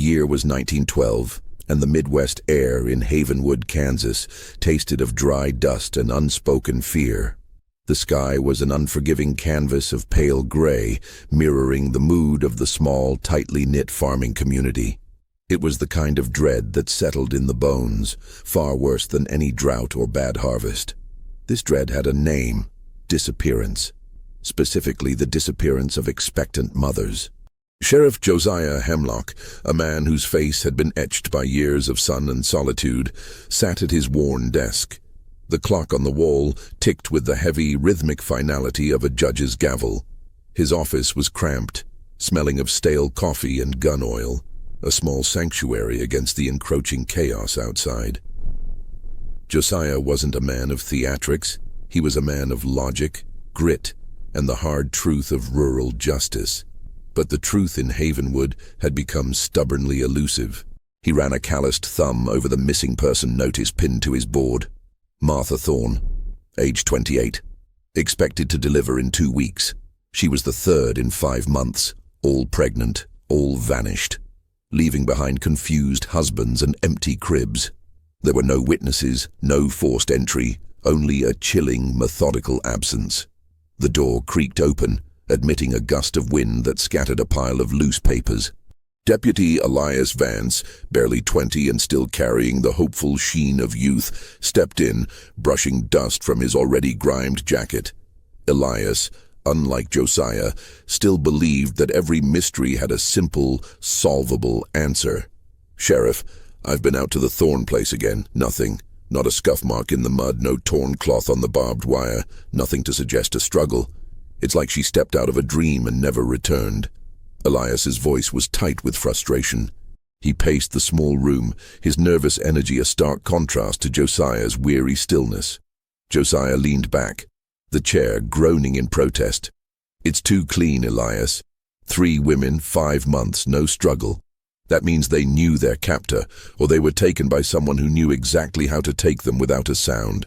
year was 1912, and the Midwest air in Havenwood, Kansas, tasted of dry dust and unspoken fear. The sky was an unforgiving canvas of pale gray, mirroring the mood of the small, tightly knit farming community. It was the kind of dread that settled in the bones, far worse than any drought or bad harvest. This dread had a name: disappearance. Specifically, the disappearance of expectant mothers. Sheriff Josiah Hemlock, a man whose face had been etched by years of sun and solitude, sat at his worn desk. The clock on the wall ticked with the heavy, rhythmic finality of a judge's gavel. His office was cramped, smelling of stale coffee and gun oil, a small sanctuary against the encroaching chaos outside. Josiah wasn't a man of theatrics. He was a man of logic, grit, and the hard truth of rural justice. But the truth in Havenwood had become stubbornly elusive. He ran a calloused thumb over the missing person notice pinned to his board. Martha Thorne, age 28, expected to deliver in 2 weeks. She was the third in 5 months, all pregnant, all vanished, leaving behind confused husbands and empty cribs. There were no witnesses, no forced entry, only a chilling, methodical absence. The door creaked open, admitting a gust of wind that scattered a pile of loose papers. Deputy Elias Vance, barely 20 and still carrying the hopeful sheen of youth, stepped in, brushing dust from his already grimed jacket. Elias, unlike Josiah, still believed that every mystery had a simple, solvable answer. "Sheriff, I've been out to the Thorne place again. Nothing. Not a scuff mark in the mud, no torn cloth on the barbed wire, nothing to suggest a struggle. It's like she stepped out of a dream and never returned." Elias's voice was tight with frustration. He paced the small room, his nervous energy a stark contrast to Josiah's weary stillness. Josiah leaned back, the chair groaning in protest. "It's too clean, Elias. 3 women, 5 months, no struggle. That means they knew their captor, or they were taken by someone who knew exactly how to take them without a sound."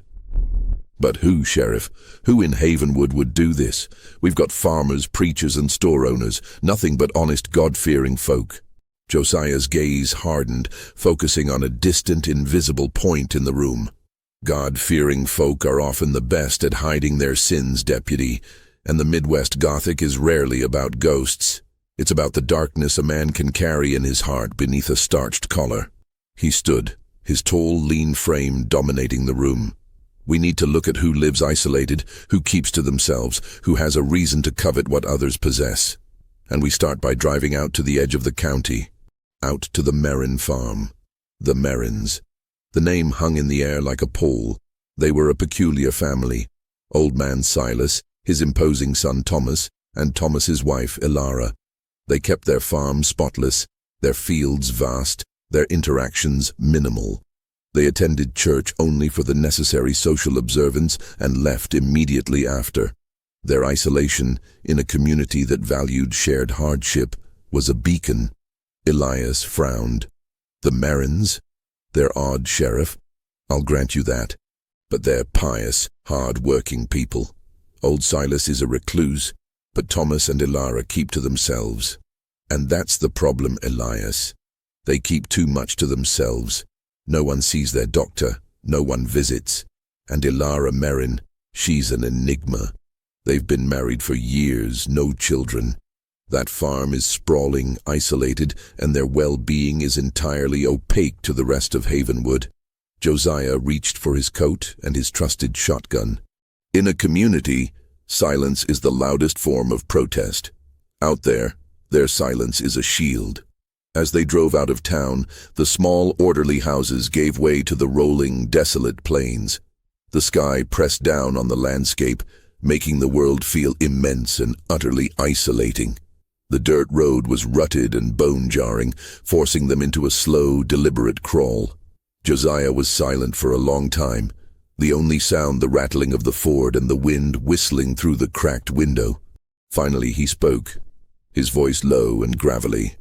"But who, Sheriff? Who in Havenwood would do this? We've got farmers, preachers, and store owners, nothing but honest, God-fearing folk." Josiah's gaze hardened, focusing on a distant, invisible point in the room. "God-fearing folk are often the best at hiding their sins, Deputy, and the Midwest Gothic is rarely about ghosts. It's about the darkness a man can carry in his heart beneath a starched collar." He stood, his tall, lean frame dominating the room. "We need to look at who lives isolated, who keeps to themselves, who has a reason to covet what others possess. And we start by driving out to the edge of the county, out to the Merrin farm. The Merrins. The name hung in the air like a pole. They were a peculiar family. Old man Silas, his imposing son Thomas, and Thomas's wife Ilara. They kept their farm spotless, their fields vast, their interactions minimal. They attended church only for the necessary social observance and left immediately after. Their isolation, in a community that valued shared hardship, was a beacon. Elias frowned. "The Merrins? They're odd, Sheriff. I'll grant you that. But they're pious, hard-working people. Old Silas is a recluse, but Thomas and Ilara keep to themselves. And that's the problem, Elias. They keep too much to themselves. No one sees their doctor, no one visits. And Ilara Merrin, she's an enigma. They've been married for years, no children. That farm is sprawling, isolated, and their well-being is entirely opaque to the rest of Havenwood." Josiah reached for his coat and his trusted shotgun. "In a community, silence is the loudest form of protest. Out there, their silence is a shield." As they drove out of town, the small, orderly houses gave way to the rolling, desolate plains. The sky pressed down on the landscape, making the world feel immense and utterly isolating. The dirt road was rutted and bone-jarring, forcing them into a slow, deliberate crawl. Josiah was silent for a long time, the only sound the rattling of the Ford and the wind whistling through the cracked window. Finally he spoke, his voice low and gravelly.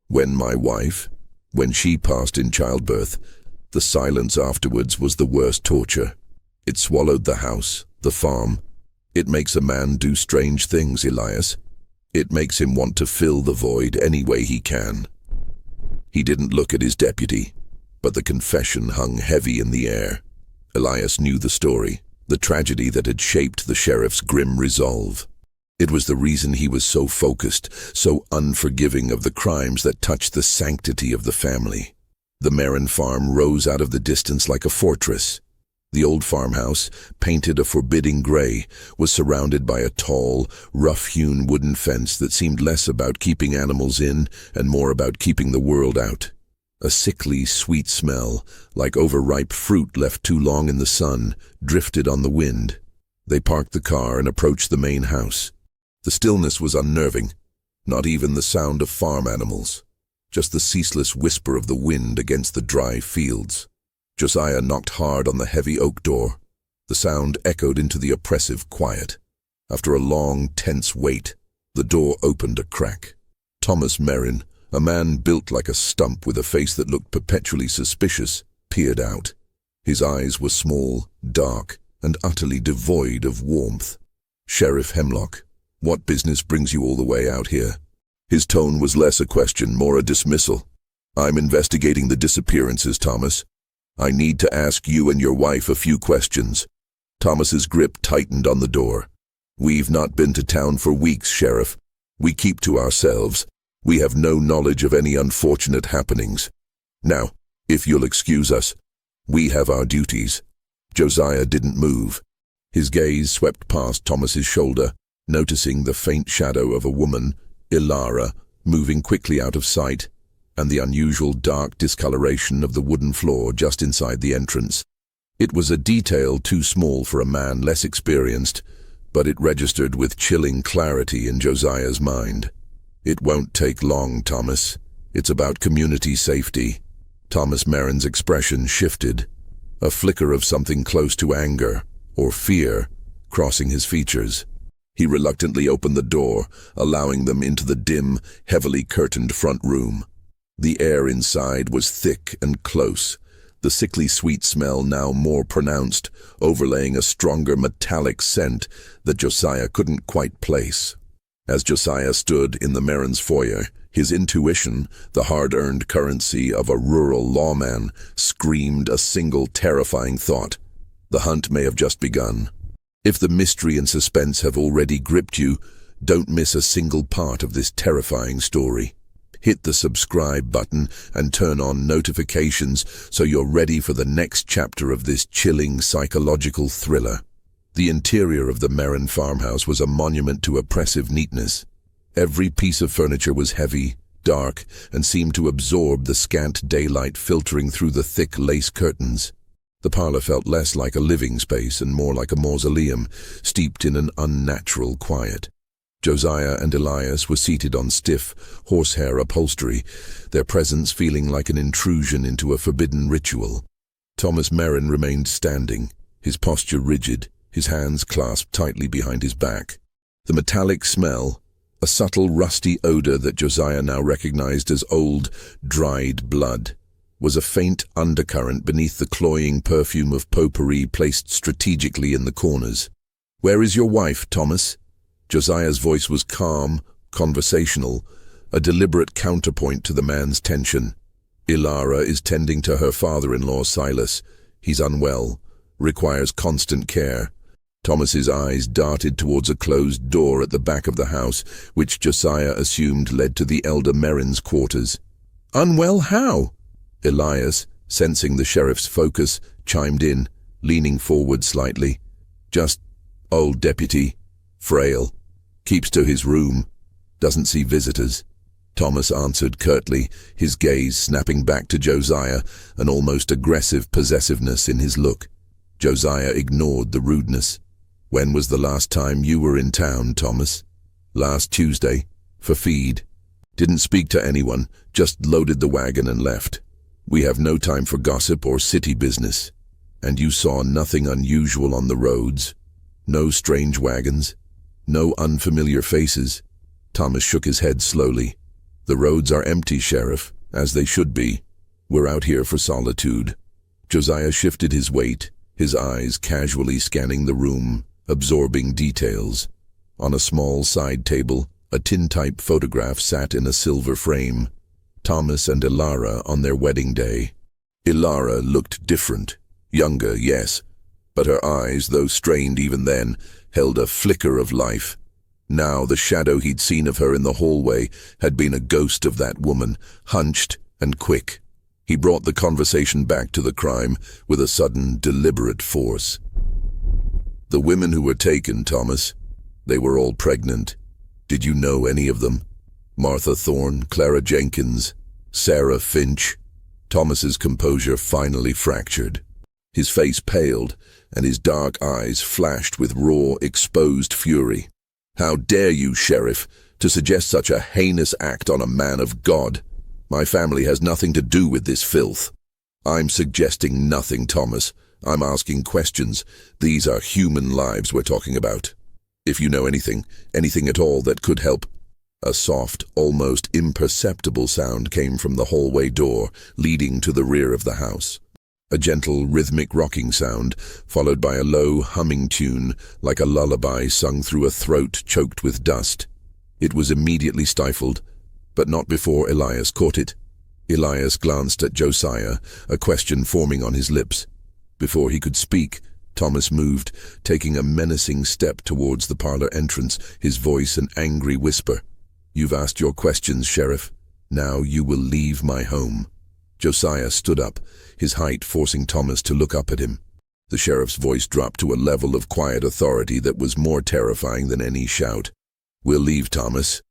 "When my wife, when she passed in childbirth, the silence afterwards was the worst torture. It swallowed the house, the farm. It makes a man do strange things, Elias. It makes him want to fill the void any way he can." He didn't look at his deputy, but the confession hung heavy in the air. Elias knew the story, the tragedy that had shaped the sheriff's grim resolve. It was the reason he was so focused, so unforgiving of the crimes that touched the sanctity of the family. The Merrin farm rose out of the distance like a fortress. The old farmhouse, painted a forbidding gray, was surrounded by a tall, rough-hewn wooden fence that seemed less about keeping animals in and more about keeping the world out. A sickly, sweet smell, like overripe fruit left too long in the sun, drifted on the wind. They parked the car and approached the main house. The stillness was unnerving, not even the sound of farm animals, just the ceaseless whisper of the wind against the dry fields. Josiah knocked hard on the heavy oak door. The sound echoed into the oppressive quiet. After a long, tense wait, the door opened a crack. Thomas Merrin, a man built like a stump with a face that looked perpetually suspicious, peered out. His eyes were small, dark, and utterly devoid of warmth. "Sheriff Hemlock, what business brings you all the way out here?" His tone was less a question, more a dismissal. "I'm investigating the disappearances, Thomas. I need to ask you and your wife a few questions." Thomas's grip tightened on the door. "We've not been to town for weeks, Sheriff. We keep to ourselves. We have no knowledge of any unfortunate happenings. Now, if you'll excuse us, we have our duties." Josiah didn't move. His gaze swept past Thomas's shoulder, noticing the faint shadow of a woman, Ilara, moving quickly out of sight, and the unusual dark discoloration of the wooden floor just inside the entrance. It was a detail too small for a man less experienced, but it registered with chilling clarity in Josiah's mind. "It won't take long, Thomas. It's about community safety." Thomas Merrin's expression shifted, a flicker of something close to anger or fear crossing his features. He reluctantly opened the door, allowing them into the dim, heavily curtained front room. The air inside was thick and close, the sickly sweet smell now more pronounced, overlaying a stronger metallic scent that Josiah couldn't quite place. As Josiah stood in the Merrin's foyer, his intuition, the hard-earned currency of a rural lawman, screamed a single terrifying thought. The hunt may have just begun. If the mystery and suspense have already gripped you, don't miss a single part of this terrifying story. Hit the subscribe button and turn on notifications so you're ready for the next chapter of this chilling psychological thriller. The interior of the Merrin farmhouse was a monument to oppressive neatness. Every piece of furniture was heavy, dark, and seemed to absorb the scant daylight filtering through the thick lace curtains. The parlor felt less like a living space and more like a mausoleum, steeped in an unnatural quiet. Josiah and Elias were seated on stiff, horsehair upholstery, their presence feeling like an intrusion into a forbidden ritual. Thomas Merrin remained standing, his posture rigid, his hands clasped tightly behind his back. The metallic smell, a subtle rusty odor that Josiah now recognized as old, dried blood, was a faint undercurrent beneath the cloying perfume of potpourri placed strategically in the corners. "Where is your wife, Thomas?" Josiah's voice was calm, conversational, a deliberate counterpoint to the man's tension. "Ilara is tending to her father-in-law, Silas. He's unwell, requires constant care." Thomas's eyes darted towards a closed door at the back of the house, which Josiah assumed led to the elder Merrin's quarters. "Unwell how?" Elias, sensing the sheriff's focus, chimed in, leaning forward slightly. "Just old deputy. Frail. Keeps to his room. Doesn't see visitors." Thomas answered curtly, his gaze snapping back to Josiah, an almost aggressive possessiveness in his look. Josiah ignored the rudeness. "When was the last time you were in town, Thomas?" "Last Tuesday. For feed. Didn't speak to anyone, just loaded the wagon and left. We have no time for gossip or city business." "And you saw nothing unusual on the roads? No strange wagons? No unfamiliar faces?" Thomas shook his head slowly. "The roads are empty, Sheriff, as they should be. We're out here for solitude." Josiah shifted his weight, his eyes casually scanning the room, absorbing details. On a small side table, a tintype photograph sat in a silver frame. Thomas and Ilara on their wedding day. Ilara looked different, younger, yes, but her eyes, though strained even then, held a flicker of life. Now the shadow he'd seen of her in the hallway had been a ghost of that woman, hunched and quick. He brought the conversation back to the crime with a sudden, deliberate force. "The women who were taken, Thomas, they were all pregnant. Did you know any of them? Martha Thorne, Clara Jenkins, Sarah Finch." Thomas's composure finally fractured. His face paled, and his dark eyes flashed with raw, exposed fury. "How dare you, Sheriff, to suggest such a heinous act on a man of God? My family has nothing to do with this filth." "I'm suggesting nothing, Thomas. I'm asking questions. These are human lives we're talking about. If you know anything at all that could help." A soft, almost imperceptible sound came from the hallway door leading to the rear of the house. A gentle, rhythmic rocking sound, followed by a low, humming tune like a lullaby sung through a throat choked with dust. It was immediately stifled, but not before Elias caught it. Elias glanced at Josiah, a question forming on his lips. Before he could speak, Thomas moved, taking a menacing step towards the parlor entrance, his voice an angry whisper. "You've asked your questions, Sheriff. Now you will leave my home." Josiah stood up, his height forcing Thomas to look up at him. The sheriff's voice dropped to a level of quiet authority that was more terrifying than any shout. "We'll leave, Thomas.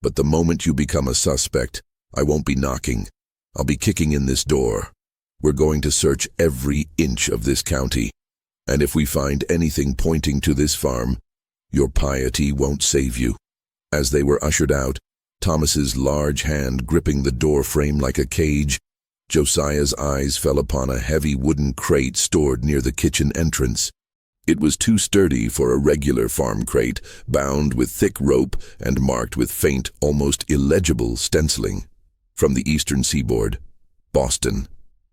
But the moment you become a suspect, I won't be knocking. I'll be kicking in this door. We're going to search every inch of this county. And if we find anything pointing to this farm, your piety won't save you." As they were ushered out, Thomas's large hand gripping the door frame like a cage, Josiah's eyes fell upon a heavy wooden crate stored near the kitchen entrance. It was too sturdy for a regular farm crate, bound with thick rope and marked with faint, almost illegible stenciling. From the eastern seaboard, Boston.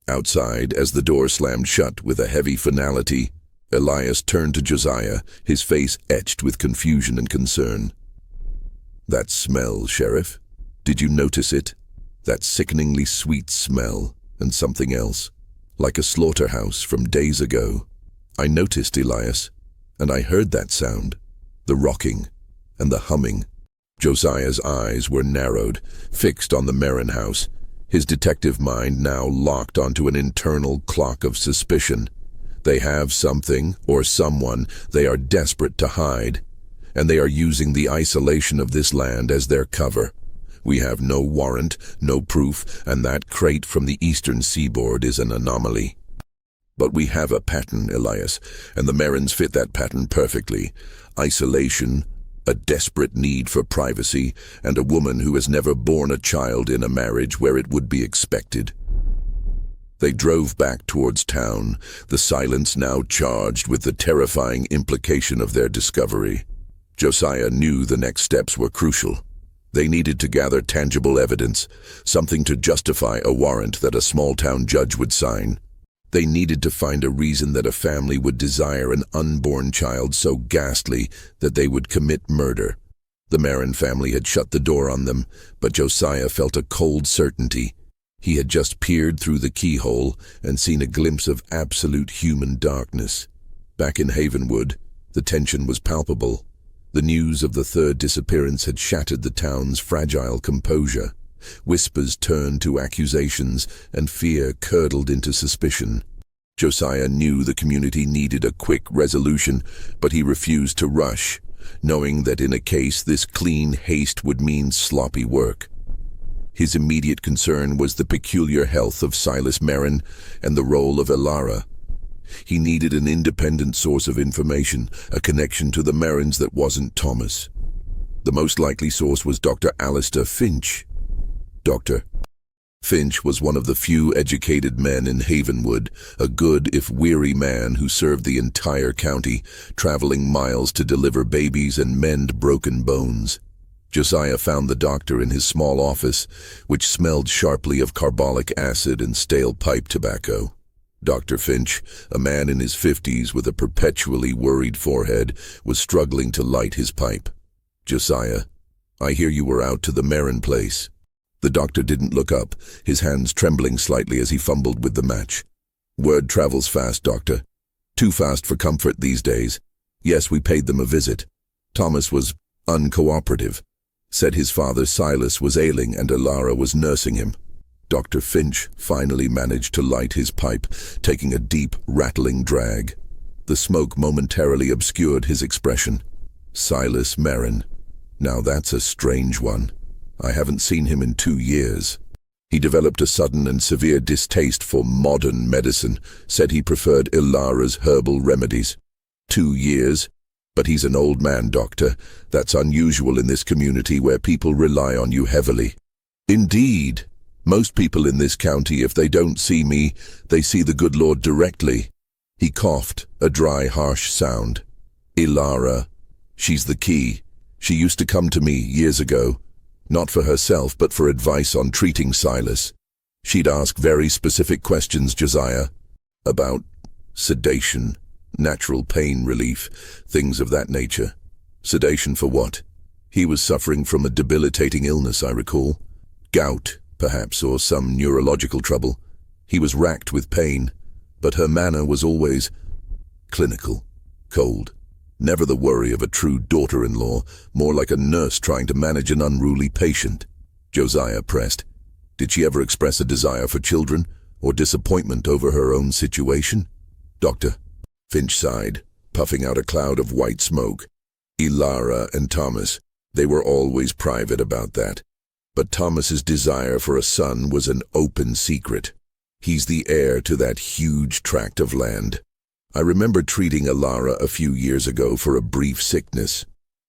Outside, as the door slammed shut with a heavy finality, Elias turned to Josiah, his face etched with confusion and concern. "That smell, Sheriff. Did you notice it? That sickeningly sweet smell, and something else, like a slaughterhouse from days ago." "I noticed, Elias, and I heard that sound, the rocking and the humming." Josiah's eyes were narrowed, fixed on the Merrin house, his detective mind now locked onto an internal clock of suspicion. They have something, or someone, they are desperate to hide, and they are using the isolation of this land as their cover. We have no warrant, no proof, and that crate from the eastern seaboard is an anomaly. But we have a pattern, Elias, and the Merrins fit that pattern perfectly. Isolation, a desperate need for privacy, and a woman who has never borne a child in a marriage where it would be expected. They drove back towards town, the silence now charged with the terrifying implication of their discovery. Josiah knew the next steps were crucial. They needed to gather tangible evidence, something to justify a warrant that a small-town judge would sign. They needed to find a reason that a family would desire an unborn child so ghastly that they would commit murder. The Merrin family had shut the door on them, but Josiah felt a cold certainty. He had just peered through the keyhole and seen a glimpse of absolute human darkness. Back in Havenwood, the tension was palpable. The news of the third disappearance had shattered the town's fragile composure. Whispers turned to accusations, and fear curdled into suspicion. Josiah knew the community needed a quick resolution, but he refused to rush, knowing that in a case this clean haste would mean sloppy work. His immediate concern was the peculiar health of Silas Merrin and the role of Ilara. He needed an independent source of information, a connection to the Merrins that wasn't Thomas. The most likely source was Dr. Alistair Finch. Dr. Finch was one of the few educated men in Havenwood, a good if weary man who served the entire county, traveling miles to deliver babies and mend broken bones. Josiah found the doctor in his small office, which smelled sharply of carbolic acid and stale pipe tobacco. Dr. Finch, a man in his 50s with a perpetually worried forehead, was struggling to light his pipe. "Josiah, I hear you were out to the Merrin place." The doctor didn't look up, his hands trembling slightly as he fumbled with the match. Word travels fast, Doctor. Too fast for comfort these days. Yes, we paid them a visit. Thomas was uncooperative. Said his father Silas was ailing and Ilara was nursing him. Dr. Finch finally managed to light his pipe, taking a deep, rattling drag. The smoke momentarily obscured his expression. Silas Merrin. Now that's a strange one. I haven't seen him in 2 years. He developed a sudden and severe distaste for modern medicine, said he preferred Ilara's herbal remedies. 2 years? But he's an old man, Doctor. That's unusual in this community where people rely on you heavily. Indeed. Most people in this county, if they don't see me, they see the good Lord directly. He coughed, a dry, harsh sound. Ilara. She's the key. She used to come to me years ago. Not for herself, but for advice on treating Silas. She'd ask very specific questions, Josiah. About sedation, natural pain relief, things of that nature. Sedation for what? He was suffering from a debilitating illness, I recall. Gout, perhaps, or some neurological trouble. He was racked with pain, but her manner was always clinical, cold. Never the worry of a true daughter-in-law, more like a nurse trying to manage an unruly patient. Josiah pressed. Did she ever express a desire for children, or disappointment over her own situation? Doctor. Finch sighed, puffing out a cloud of white smoke. Ilara and Thomas, they were always private about that. But Thomas's desire for a son was an open secret. He's the heir to that huge tract of land. I remember treating Ilara a few years ago for a brief sickness.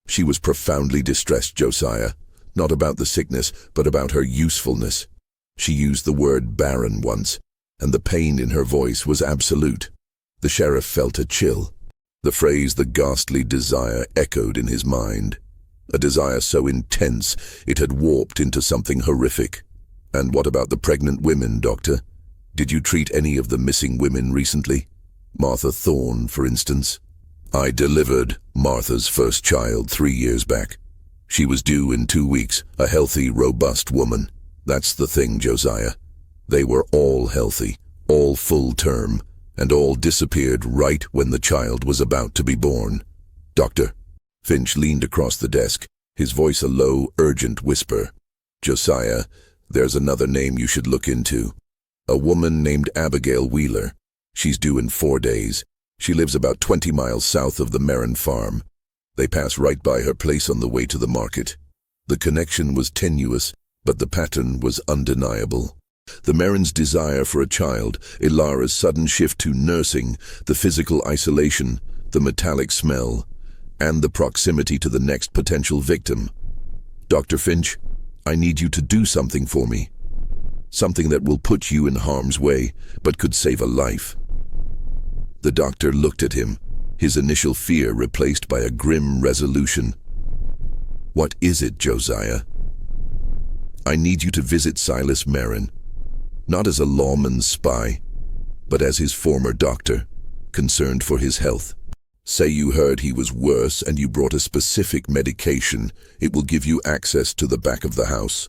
She was profoundly distressed, Josiah, not about the sickness, but about her usefulness. She used the word barren once, and the pain in her voice was absolute. The sheriff felt a chill. The phrase "the ghastly desire" echoed in his mind. A desire so intense it had warped into something horrific. And what about the pregnant women, Doctor? Did you treat any of the missing women recently? Martha Thorne, for instance. I delivered Martha's first child 3 years back. She was due in 2 weeks, a healthy, robust woman. That's the thing, Josiah. They were all healthy, all full term, and all disappeared right when the child was about to be born. Doctor. Finch leaned across the desk, his voice a low, urgent whisper. Josiah, there's another name you should look into. A woman named Abigail Wheeler. She's due in 4 days. She lives about 20 miles south of the Merrin farm. They pass right by her place on the way to the market. The connection was tenuous, but the pattern was undeniable. The Merrin's desire for a child, Ilara's sudden shift to nursing, the physical isolation, the metallic smell, and the proximity to the next potential victim. Dr. Finch, I need you to do something for me. Something that will put you in harm's way, but could save a life. The doctor looked at him, his initial fear replaced by a grim resolution. What is it, Josiah? I need you to visit Silas Merrin, not as a lawman's spy, but as his former doctor, concerned for his health. Say you heard he was worse and you brought a specific medication. It will give you access to the back of the house.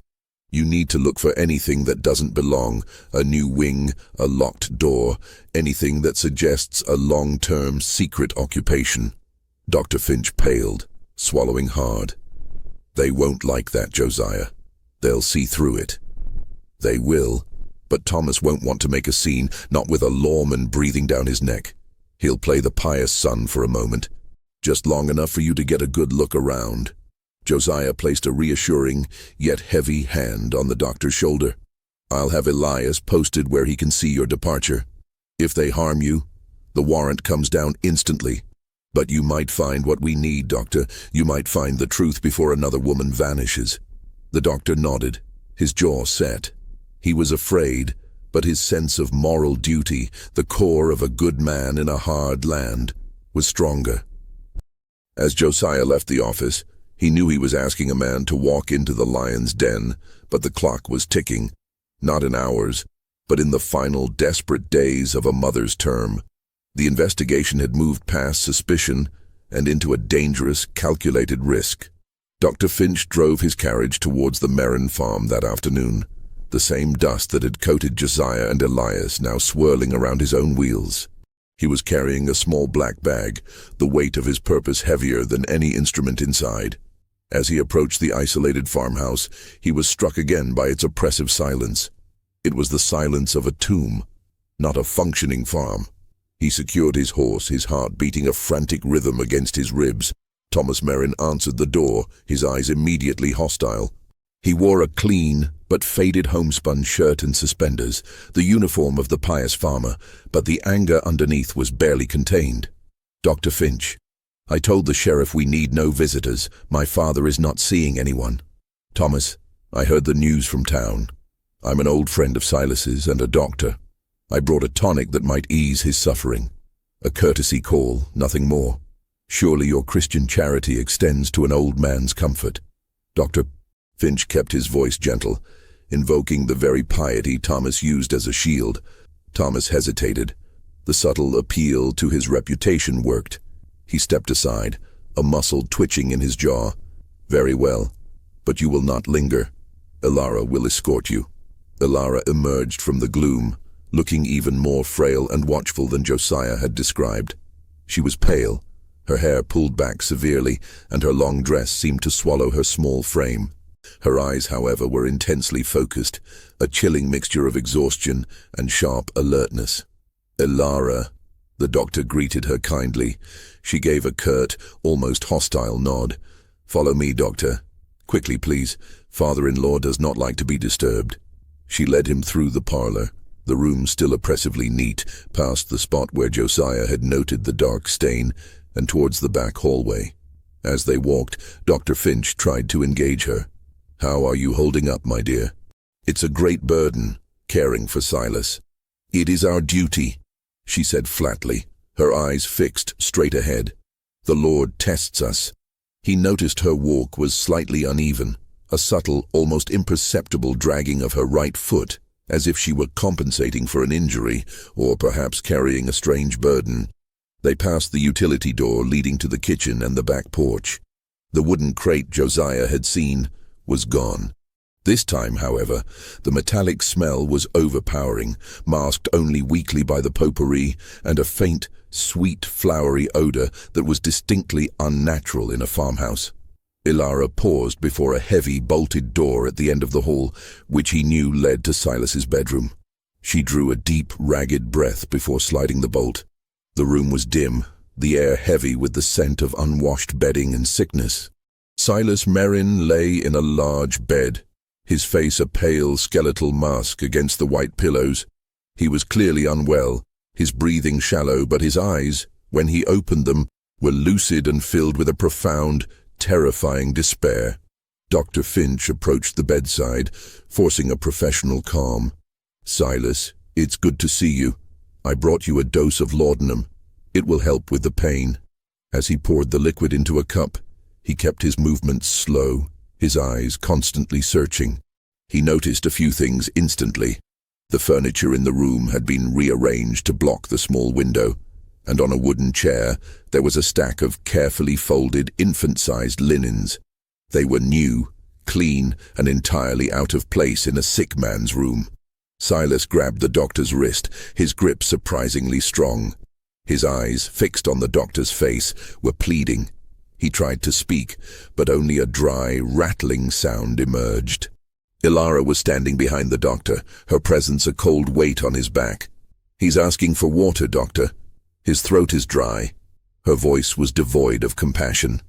You need to look for anything that doesn't belong, a new wing, a locked door, anything that suggests a long-term secret occupation. Dr. Finch paled, swallowing hard. They won't like that, Josiah. They'll see through it. They will, but Thomas won't want to make a scene, not with a lawman breathing down his neck. He'll play the pious son for a moment, just long enough for you to get a good look around. Josiah placed a reassuring, yet heavy hand on the doctor's shoulder. I'll have Elias posted where he can see your departure. If they harm you, the warrant comes down instantly. But you might find what we need, Doctor. You might find the truth before another woman vanishes. The doctor nodded, his jaw set. He was afraid, but his sense of moral duty, the core of a good man in a hard land, was stronger. As Josiah left the office, he knew he was asking a man to walk into the lion's den, but the clock was ticking, not in hours, but in the final desperate days of a mother's term. The investigation had moved past suspicion and into a dangerous, calculated risk. Dr. Finch drove his carriage towards the Merrin farm that afternoon, the same dust that had coated Josiah and Elias now swirling around his own wheels. He was carrying a small black bag, the weight of his purpose heavier than any instrument inside. As he approached the isolated farmhouse, he was struck again by its oppressive silence. It was the silence of a tomb, not a functioning farm. He secured his horse, his heart beating a frantic rhythm against his ribs. Thomas Merrin answered the door, his eyes immediately hostile. He wore a clean but faded homespun shirt and suspenders, the uniform of the pious farmer, but the anger underneath was barely contained. "Dr. Finch, I told the sheriff we need no visitors. My father is not seeing anyone. Thomas, I heard the news from town. I'm an old friend of Silas's and a doctor. I brought a tonic that might ease his suffering. A courtesy call, nothing more. Surely your Christian charity extends to an old man's comfort." Dr. Finch kept his voice gentle, invoking the very piety Thomas used as a shield. Thomas hesitated. The subtle appeal to his reputation worked. He stepped aside, a muscle twitching in his jaw. "Very well, but you will not linger. Elara will escort you." Elara emerged from the gloom, looking even more frail and watchful than Josiah had described. She was pale, her hair pulled back severely, and her long dress seemed to swallow her small frame. Her eyes, however, were intensely focused, a chilling mixture of exhaustion and sharp alertness. "Elara," the doctor greeted her kindly. She gave a curt, almost hostile nod. "Follow me, doctor. Quickly, please. Father-in-law does not like to be disturbed." She led him through the parlor, the room still oppressively neat, past the spot where Josiah had noted the dark stain, and towards the back hallway. As they walked, Dr. Finch tried to engage her. "How are you holding up, my dear? It's a great burden, caring for Silas." "It is our duty," she said flatly, her eyes fixed straight ahead. "The Lord tests us." He noticed her walk was slightly uneven, a subtle, almost imperceptible dragging of her right foot, as if she were compensating for an injury, or perhaps carrying a strange burden. They passed the utility door leading to the kitchen and the back porch. The wooden crate Josiah had seen was gone. This time, however, the metallic smell was overpowering, masked only weakly by the potpourri and a faint, sweet, flowery odor that was distinctly unnatural in a farmhouse. Elara paused before a heavy, bolted door at the end of the hall, which he knew led to Silas's bedroom. She drew a deep, ragged breath before sliding the bolt. The room was dim, the air heavy with the scent of unwashed bedding and sickness. Silas Merrin lay in a large bed, his face a pale, skeletal mask against the white pillows. He was clearly unwell, his breathing shallow, but his eyes, when he opened them, were lucid and filled with a profound, terrifying despair. Dr. Finch approached the bedside, forcing a professional calm. "Silas, it's good to see you. I brought you a dose of laudanum. It will help with the pain." As he poured the liquid into a cup, he kept his movements slow, his eyes constantly searching. He noticed a few things instantly. The furniture in the room had been rearranged to block the small window, and on a wooden chair there was a stack of carefully folded infant-sized linens. They were new, clean, and entirely out of place in a sick man's room. Silas grabbed the doctor's wrist, his grip surprisingly strong. His eyes, fixed on the doctor's face, were pleading. He tried to speak, but only a dry, rattling sound emerged. Elara was standing behind the doctor, her presence a cold weight on his back. "He's asking for water, doctor. His throat is dry." Her voice was devoid of compassion.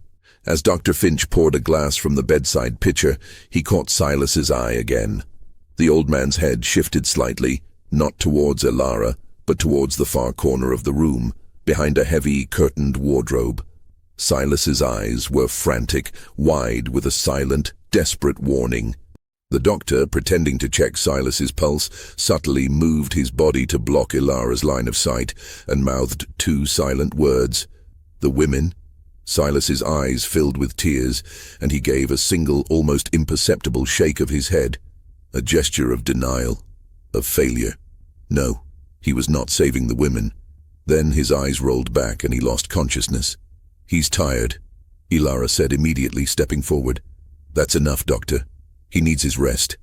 As Dr. Finch poured a glass from the bedside pitcher, he caught Silas's eye again. The old man's head shifted slightly, not towards Elara, but towards the far corner of the room, behind a heavy, curtained wardrobe. Silas's eyes were frantic, wide with a silent, desperate warning. The doctor, pretending to check Silas's pulse, subtly moved his body to block Elara's line of sight and mouthed two silent words. "The women?" Silas's eyes filled with tears, and he gave a single, almost imperceptible shake of his head, a gesture of denial, of failure. No, he was not saving the women. Then his eyes rolled back and he lost consciousness. "He's tired. Ilara said immediately, stepping forward. "That's enough, Doctor. He needs his rest."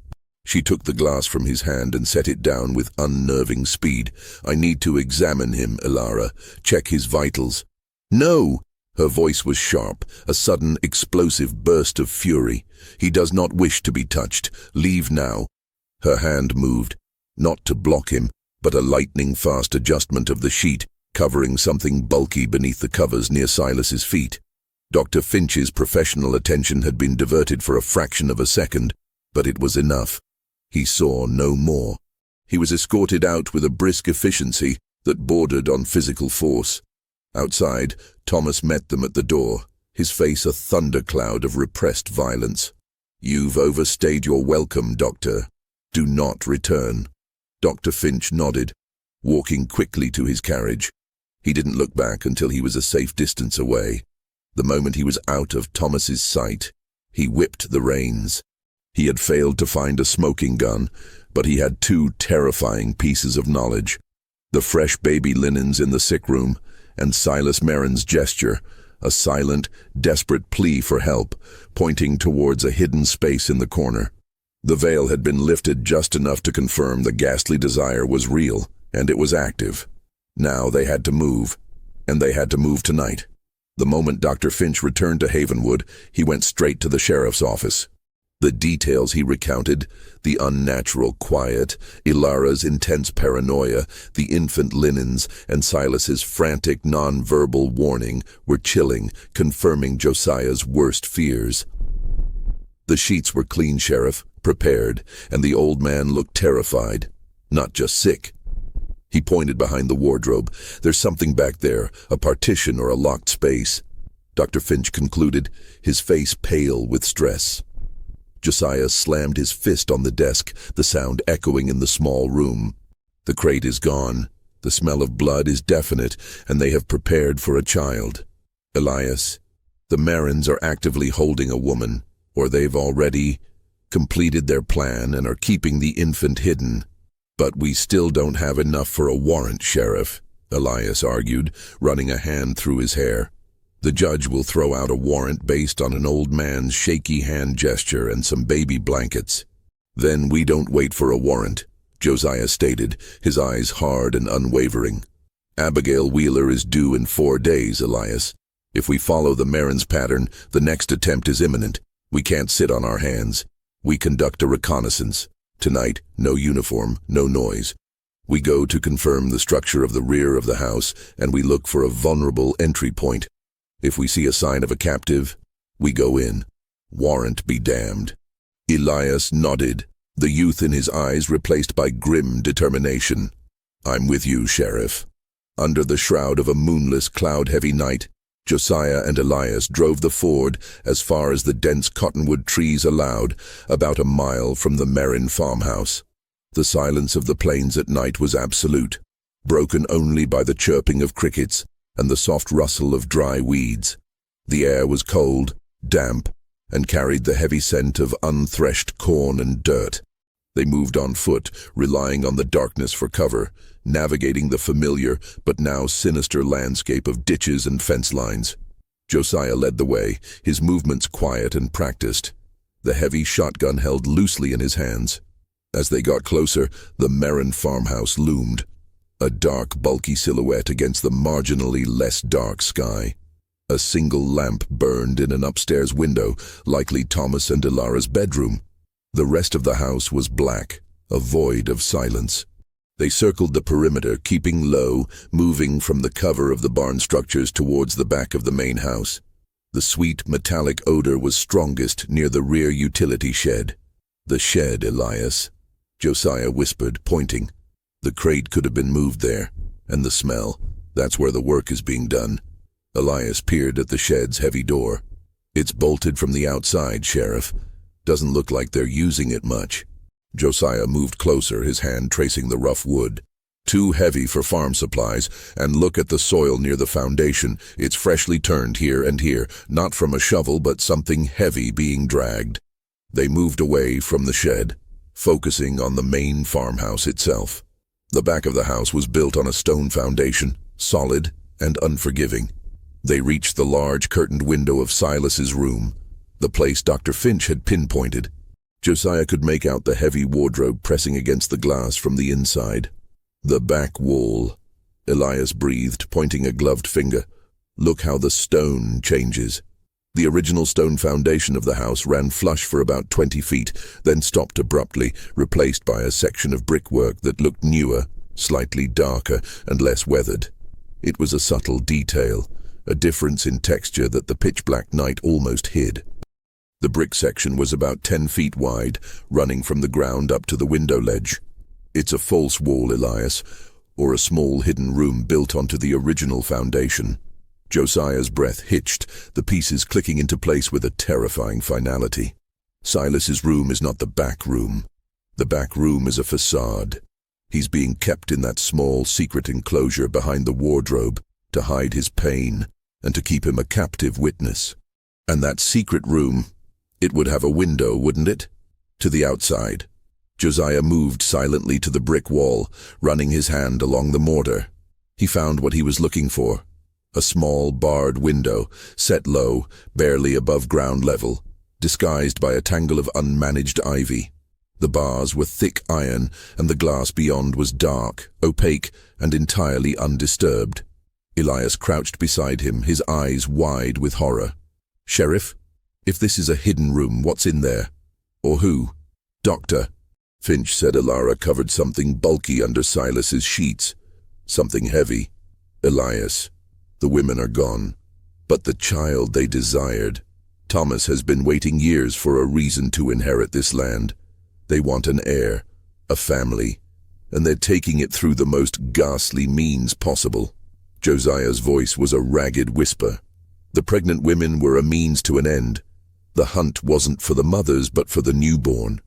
She took the glass from his hand and set it down with unnerving speed. "I need to examine him, Ilara. Check his vitals." "No!" Her voice was sharp, a sudden explosive burst of fury. "He does not wish to be touched. Leave now." Her hand moved, not to block him, but a lightning-fast adjustment of the sheet, covering something bulky beneath the covers near Silas's feet. Dr. Finch's professional attention had been diverted for a fraction of a second, but it was enough. He saw no more. He was escorted out with a brisk efficiency that bordered on physical force. Outside, Thomas met them at the door, his face a thundercloud of repressed violence. "You've overstayed your welcome, Doctor. Do not return." Dr. Finch nodded, walking quickly to his carriage. He didn't look back until he was a safe distance away. The moment he was out of Thomas's sight, he whipped the reins. He had failed to find a smoking gun, but he had two terrifying pieces of knowledge: the fresh baby linens in the sick room, and Silas Merrin's gesture, a silent, desperate plea for help, pointing towards a hidden space in the corner. The veil had been lifted just enough to confirm the ghastly desire was real, and it was active. Now they had to move, and they had to move tonight. The moment Dr. Finch returned to Havenwood, he went straight to the sheriff's office. The details he recounted, the unnatural quiet, Ilara's intense paranoia, the infant linens, and Silas's frantic non-verbal warning were chilling, confirming Josiah's worst fears. The sheets were clean, Sheriff, prepared, and the old man looked terrified, not just sick. He pointed behind the wardrobe. "There's something back there, a partition or a locked space," Dr. Finch concluded, his face pale with stress. Josiah slammed his fist on the desk, the sound echoing in the small room. "The crate is gone. The smell of blood is definite, and they have prepared for a child. Elias, the Merrins are actively holding a woman, or they've already completed their plan and are keeping the infant hidden." "But we still don't have enough for a warrant, Sheriff," Elias argued, running a hand through his hair. "The judge will throw out a warrant based on an old man's shaky hand gesture and some baby blankets." "Then we don't wait for a warrant," Josiah stated, his eyes hard and unwavering. "Abigail Wheeler is due in 4 days, Elias. If we follow the Merrin's pattern, the next attempt is imminent. We can't sit on our hands. We conduct a reconnaissance. Tonight, no uniform, no noise. We go to confirm the structure of the rear of the house, and we look for a vulnerable entry point. If we see a sign of a captive, we go in. Warrant be damned." Elias nodded, the youth in his eyes replaced by grim determination. "I'm with you, Sheriff." Under the shroud of a moonless, cloud-heavy night, Josiah and Elias drove the Ford as far as the dense cottonwood trees allowed, about a mile from the Merrin farmhouse. The silence of the plains at night was absolute, broken only by the chirping of crickets and the soft rustle of dry weeds. The air was cold, damp, and carried the heavy scent of unthreshed corn and dirt. They moved on foot, relying on the darkness for cover, navigating the familiar but now sinister landscape of ditches and fence lines. Josiah led the way, his movements quiet and practiced, the heavy shotgun held loosely in his hands. As they got closer, the Merrin farmhouse loomed, a dark, bulky silhouette against the marginally less dark sky. A single lamp burned in an upstairs window, likely Thomas and Ilara's bedroom. The rest of the house was black, a void of silence. They circled the perimeter, keeping low, moving from the cover of the barn structures towards the back of the main house. The sweet, metallic odor was strongest near the rear utility shed. "The shed, Elias," Josiah whispered, pointing. "The crate could have been moved there, and the smell, that's where the work is being done." Elias peered at the shed's heavy door. "It's bolted from the outside, Sheriff. Doesn't look like they're using it much." Josiah moved closer, his hand tracing the rough wood. "Too heavy for farm supplies, and look at the soil near the foundation. It's freshly turned here and here, not from a shovel but something heavy being dragged." They moved away from the shed, focusing on the main farmhouse itself. The back of the house was built on a stone foundation, solid and unforgiving. They reached the large curtained window of Silas's room, the place Dr. Finch had pinpointed. Josiah could make out the heavy wardrobe pressing against the glass from the inside. The back wall. Elias breathed, pointing a gloved finger. Look how the stone changes. The original stone foundation of the house ran flush for about 20 feet, then stopped abruptly, replaced by a section of brickwork that looked newer, slightly darker, and less weathered. It was a subtle detail, a difference in texture that the pitch-black night almost hid. The brick section was about 10 feet wide, running from the ground up to the window ledge. It's a false wall, Elias, or a small hidden room built onto the original foundation. Josiah's breath hitched, the pieces clicking into place with a terrifying finality. Silas's room is not the back room. The back room is a facade. He's being kept in that small, secret enclosure behind the wardrobe to hide his pain and to keep him a captive witness. And that secret room, it would have a window, wouldn't it? To the outside. Josiah moved silently to the brick wall, running his hand along the mortar. He found what he was looking for. A small, barred window, set low, barely above ground level, disguised by a tangle of unmanaged ivy. The bars were thick iron, and the glass beyond was dark, opaque, and entirely undisturbed. Elias crouched beside him, his eyes wide with horror. "Sheriff? If this is a hidden room, what's in there? Or who?" "Doctor," Finch said. Alara covered something bulky under Silas's sheets. Something heavy. "Elias, the women are gone. But the child they desired. Thomas has been waiting years for a reason to inherit this land. They want an heir, a family, and they're taking it through the most ghastly means possible." Josiah's voice was a ragged whisper. The pregnant women were a means to an end. The hunt wasn't for the mothers, but for the newborn.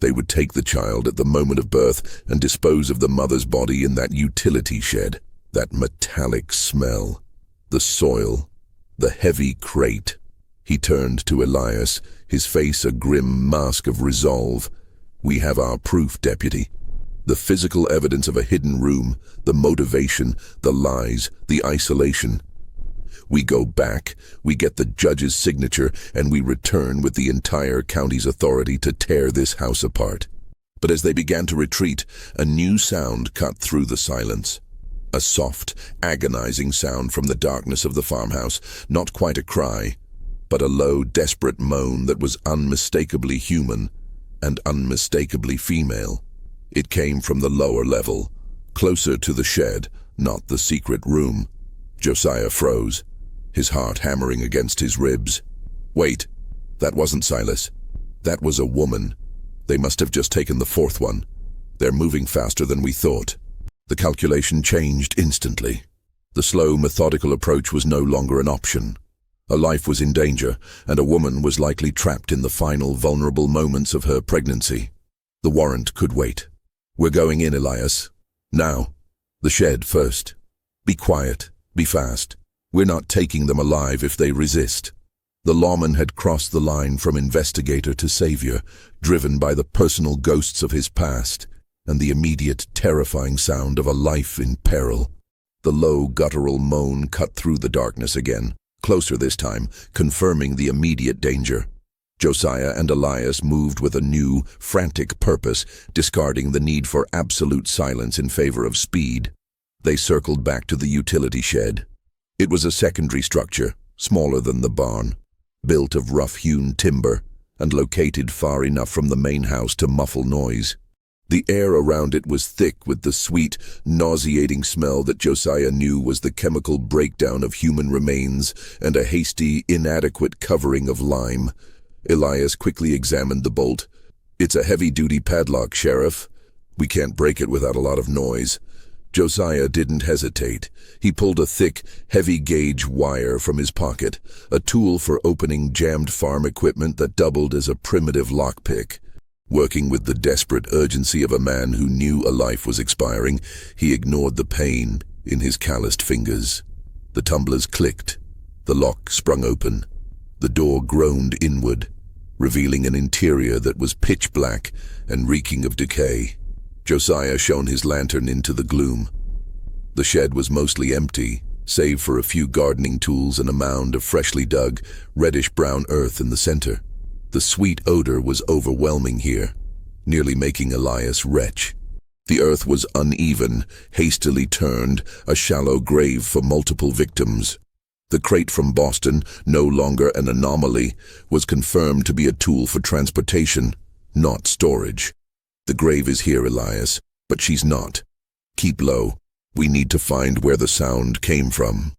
They would take the child at the moment of birth and dispose of the mother's body in that utility shed. That metallic smell. The soil. The heavy crate. He turned to Elias, his face a grim mask of resolve. "We have our proof, Deputy. The physical evidence of a hidden room, the motivation, the lies, the isolation. We go back, we get the judge's signature, and we return with the entire county's authority to tear this house apart." But as they began to retreat, a new sound cut through the silence. A soft, agonizing sound from the darkness of the farmhouse, not quite a cry, but a low, desperate moan that was unmistakably human and unmistakably female. It came from the lower level, closer to the shed, not the secret room. Josiah froze, his heart hammering against his ribs. Wait, that wasn't Silas. That was a woman. They must have just taken the fourth one. They're moving faster than we thought. The calculation changed instantly. The slow, methodical approach was no longer an option. A life was in danger, and a woman was likely trapped in the final vulnerable moments of her pregnancy. The warrant could wait. "We're going in, Elias. Now. The shed first. Be quiet. Be fast. We're not taking them alive if they resist." The lawman had crossed the line from investigator to savior, driven by the personal ghosts of his past and the immediate, terrifying sound of a life in peril. The low, guttural moan cut through the darkness again, closer this time, confirming the immediate danger. Josiah and Elias moved with a new, frantic purpose, discarding the need for absolute silence in favor of speed. They circled back to the utility shed. It was a secondary structure, smaller than the barn, built of rough-hewn timber, and located far enough from the main house to muffle noise. The air around it was thick with the sweet, nauseating smell that Josiah knew was the chemical breakdown of human remains and a hasty, inadequate covering of lime. Elias quickly examined the bolt. "It's a heavy-duty padlock, Sheriff. We can't break it without a lot of noise." Josiah didn't hesitate. He pulled a thick, heavy-gauge wire from his pocket, a tool for opening jammed farm equipment that doubled as a primitive lockpick. Working with the desperate urgency of a man who knew a life was expiring, he ignored the pain in his calloused fingers. The tumblers clicked. The lock sprung open. The door groaned inward, revealing an interior that was pitch black and reeking of decay. Josiah shone his lantern into the gloom. The shed was mostly empty, save for a few gardening tools and a mound of freshly dug, reddish-brown earth in the center. The sweet odor was overwhelming here, nearly making Elias retch. The earth was uneven, hastily turned, a shallow grave for multiple victims. The crate from Boston, no longer an anomaly, was confirmed to be a tool for transportation, not storage. The grave is here, Elias, but she's not. Keep low. We need to find where the sound came from.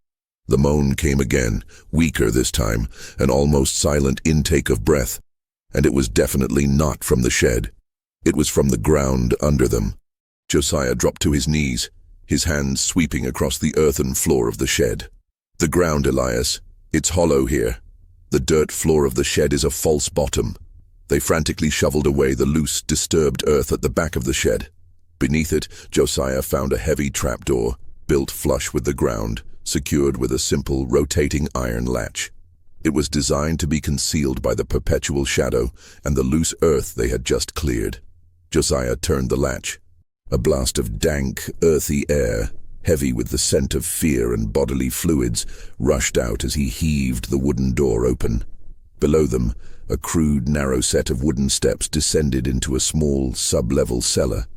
The moan came again, weaker this time, an almost silent intake of breath, and it was definitely not from the shed. It was from the ground under them. Josiah dropped to his knees, his hands sweeping across the earthen floor of the shed. The ground, Elias. It's hollow here. The dirt floor of the shed is a false bottom. They frantically shoveled away the loose, disturbed earth at the back of the shed. Beneath it, Josiah found a heavy trapdoor, built flush with the ground, secured with a simple, rotating iron latch. It was designed to be concealed by the perpetual shadow and the loose earth they had just cleared. Josiah turned the latch. A blast of dank, earthy air, heavy with the scent of fear and bodily fluids, rushed out as he heaved the wooden door open. Below them, a crude, narrow set of wooden steps descended into a small, sub-level cellar.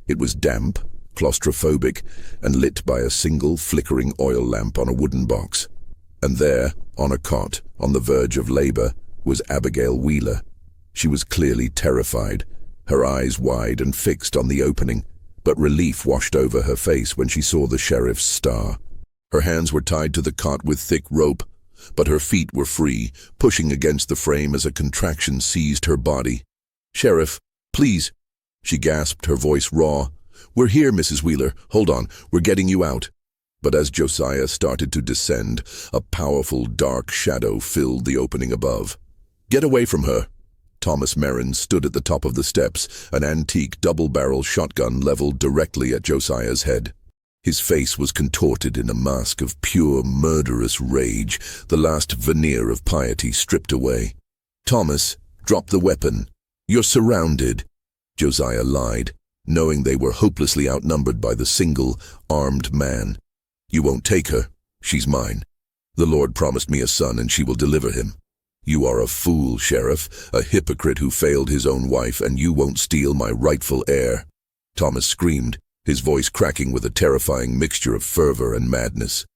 It was damp, claustrophobic, and lit by a single flickering oil lamp on a wooden box. And there, on a cot, on the verge of labor, was Abigail Wheeler. She was clearly terrified, her eyes wide and fixed on the opening, but relief washed over her face when she saw the sheriff's star. Her hands were tied to the cot with thick rope, but her feet were free, pushing against the frame as a contraction seized her body. "Sheriff, please," she gasped, her voice raw. "We're here, Mrs. Wheeler. Hold on, we're getting you out." But as Josiah started to descend, a powerful, dark shadow filled the opening above. "Get away from her." Thomas Merrin stood at the top of the steps, an antique double-barrel shotgun leveled directly at Josiah's head. His face was contorted in a mask of pure, murderous rage, the last veneer of piety stripped away. "Thomas, drop the weapon. You're surrounded." Josiah lied, knowing they were hopelessly outnumbered by the single, armed man. "You won't take her. She's mine. The Lord promised me a son, and she will deliver him." "You are a fool, Sheriff, a hypocrite who failed his own wife, and you won't steal my rightful heir." Thomas screamed, his voice cracking with a terrifying mixture of fervor and madness.